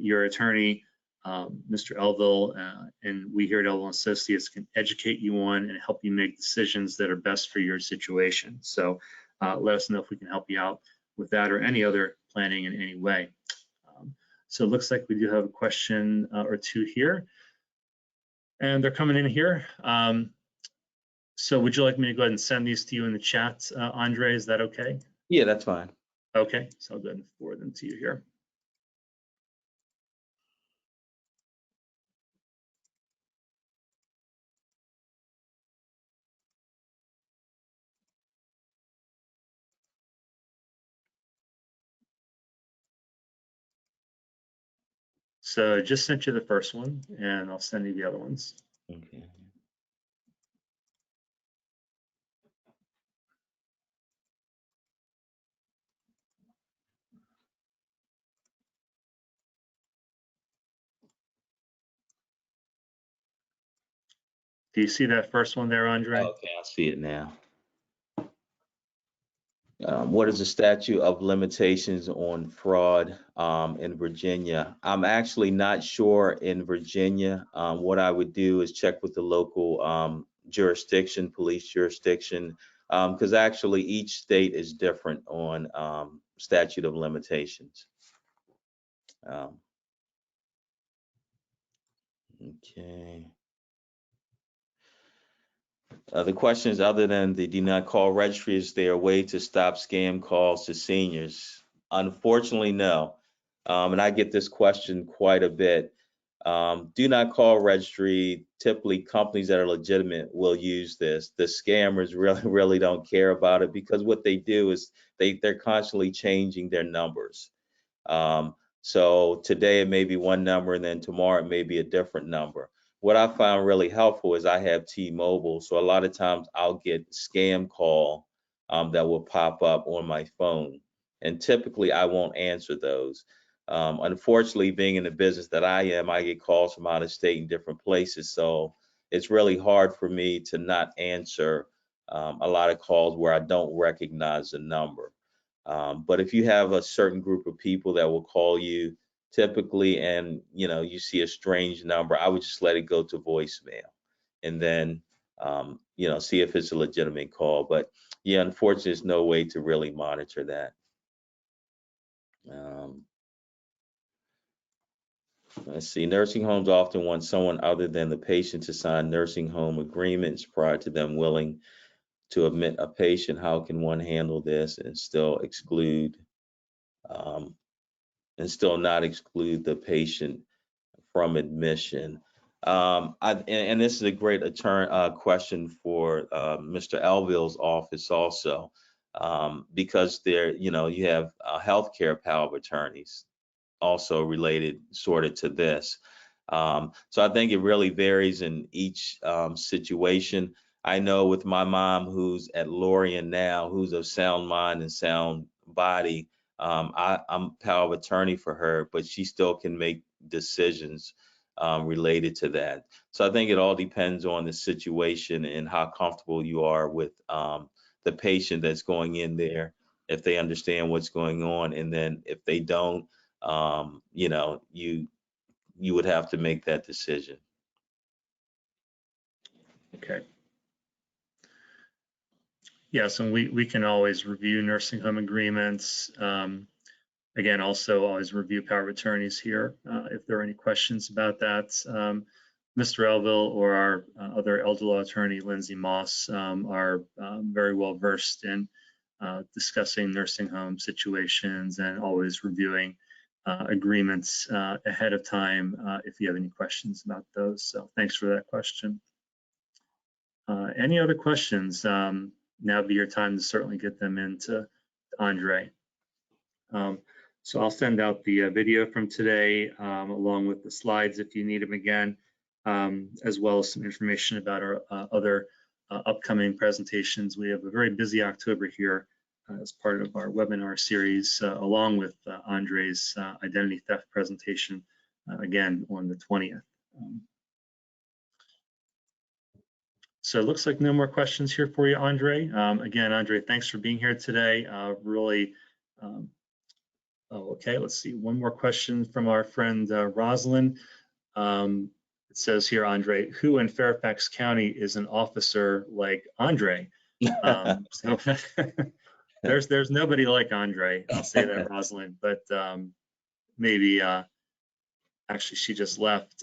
Speaker 1: your attorney, Mr. Elville, and we here at Elville Associates can educate you on and help you make decisions that are best for your situation. So let us know if we can help you out with that or any other planning in any way. So it looks like we do have a question or two here, and they're coming in here. So would you like me to go ahead and send these to you in the chat, Andre? Is that okay?
Speaker 2: Yeah, that's fine.
Speaker 1: Okay, so I'll go ahead and forward them to you here. So I just sent you the first one, and I'll send you the other ones.
Speaker 2: Okay.
Speaker 1: Do you see that first one there, Andre?
Speaker 2: Okay, I see it now. What is the statute of limitations on fraud in Virginia? I'm actually not sure in Virginia. What I would do is check with the local jurisdiction, police jurisdiction, because actually each state is different on statute of limitations. Okay. The question is, other than the do not call registry, is there a way to stop scam calls to seniors? Unfortunately, no. And I get this question quite a bit. Do not call registry, typically companies that are legitimate will use this. The scammers really don't care about it, because what they do is they're constantly changing their numbers. So today it may be one number, and then tomorrow it may be a different number. What I found really helpful is I have T-Mobile, so a lot of times I'll get scam call that will pop up on my phone, and typically I won't answer those. Unfortunately, being in the business that I am, I get calls from out of state and different places, so it's really hard for me to not answer a lot of calls where I don't recognize the number. But if you have a certain group of people that will call you typically, and you see a strange number, I would just let it go to voicemail, and then see if it's a legitimate call. But yeah, unfortunately, there's no way to really monitor that. Let's see. Nursing homes often want someone other than the patient to sign nursing home agreements prior to them willing to admit a patient. How can one handle this and still exclude and still not exclude the patient from admission? And this is a great question for Mr. Elville's office also, because there, you have healthcare power of attorneys also related sort of to this. So I think it really varies in each situation. I know with my mom, who's at Lorien now, who's of sound mind and sound body, I'm power of attorney for her, but she still can make decisions related to that. So I think it all depends on the situation and how comfortable you are with the patient that's going in there, if they understand what's going on, and then if they don't, you would have to make that decision.
Speaker 1: Okay. Yes, and we can always review nursing home agreements. Again, also always review power of attorneys here if there are any questions about that. Mr. Elville or our other elder law attorney, Lindsay Moss, are very well versed in discussing nursing home situations and always reviewing agreements ahead of time if you have any questions about those. So thanks for that question. Any other questions? Now would be your time to certainly get them into Andre. So I'll send out the video from today along with the slides if you need them again, as well as some information about our other upcoming presentations. We have a very busy October here as part of our webinar series, along with Andre's identity theft presentation, again on the 20th. So it looks like no more questions here for you, Andre. Again, Andre, thanks for being here today. Really, okay, let's see. One more question from our friend Rosalind. It says here, Andre, who in Fairfax County is an officer like Andre? So there's nobody like Andre. I'll say that, Rosalind, but maybe, actually she just left.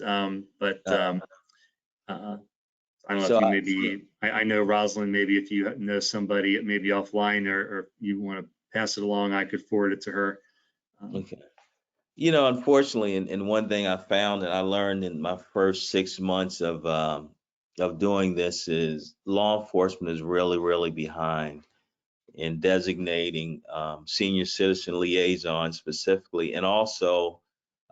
Speaker 1: I don't know if you maybe, I know Rosalind, maybe if you know somebody maybe offline or you want to pass it along, I could forward it to her.
Speaker 2: Okay. Unfortunately, and one thing I found that I learned in my first 6 months of doing this is law enforcement is really behind in designating senior citizen liaison specifically, and also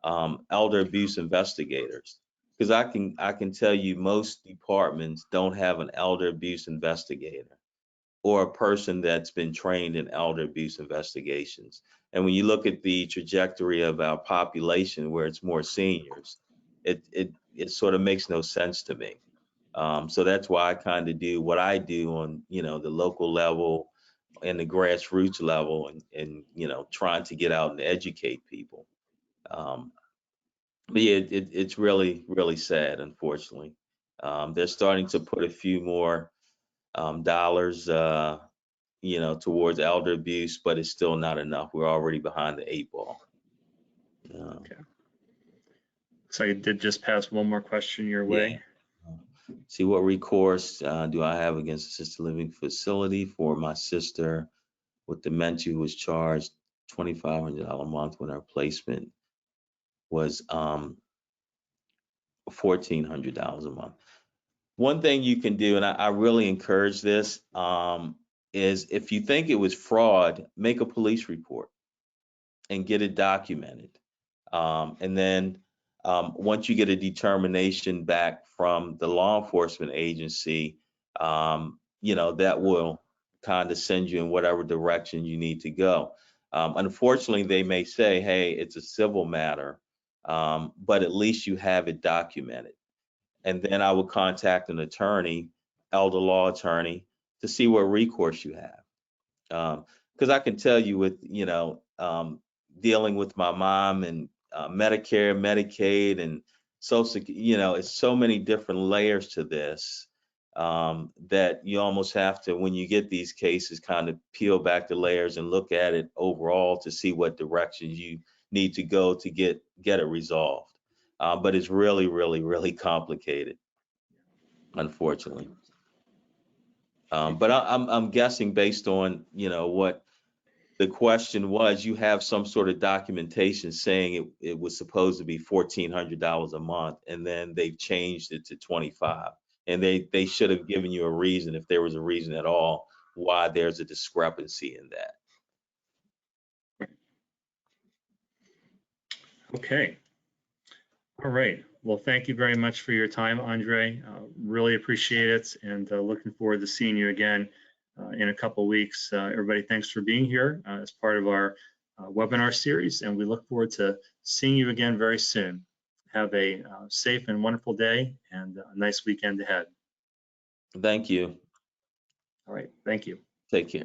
Speaker 2: elder abuse investigators. Because I can tell you most departments don't have an elder abuse investigator or a person that's been trained in elder abuse investigations. And when you look at the trajectory of our population where it's more seniors, it sort of makes no sense to me. So that's why I kind of do what I do on the local level in the grassroots level and trying to get out and educate people. But yeah, it's really, really sad, unfortunately. They're starting to put a few more dollars, towards elder abuse, but it's still not enough. We're already behind the 8 ball.
Speaker 1: Okay. So I did just pass one more question your way.
Speaker 2: See, what recourse do I have against assisted living facility for my sister with dementia who was charged $2,500 a month when her placement was $1,400 a month? One thing you can do, and I really encourage this, is if you think it was fraud, make a police report and get it documented. And then once you get a determination back from the law enforcement agency, that will kind of send you in whatever direction you need to go. Unfortunately, they may say, hey, it's a civil matter, but at least you have it documented. And then I would contact an attorney, elder law attorney, to see what recourse you have. Because I can tell you with, dealing with my mom and Medicare, Medicaid, and Social Security, it's so many different layers to this that you almost have to, when you get these cases, kind of peel back the layers and look at it overall to see what directions you need to go to get it resolved. But it's really, really, really complicated, unfortunately. But I'm guessing based on, what the question was, you have some sort of documentation saying it was supposed to be $1,400 a month, and then they've changed it to 25. And they should have given you a reason, if there was a reason at all, why there's a discrepancy in that.
Speaker 1: Okay. All right. Well, thank you very much for your time, Andre. Really appreciate it, and looking forward to seeing you again in a couple weeks. Everybody, thanks for being here as part of our webinar series, and we look forward to seeing you again very soon. Have a safe and wonderful day and a nice weekend ahead.
Speaker 2: Thank you.
Speaker 1: All right. Thank you.
Speaker 2: Take care.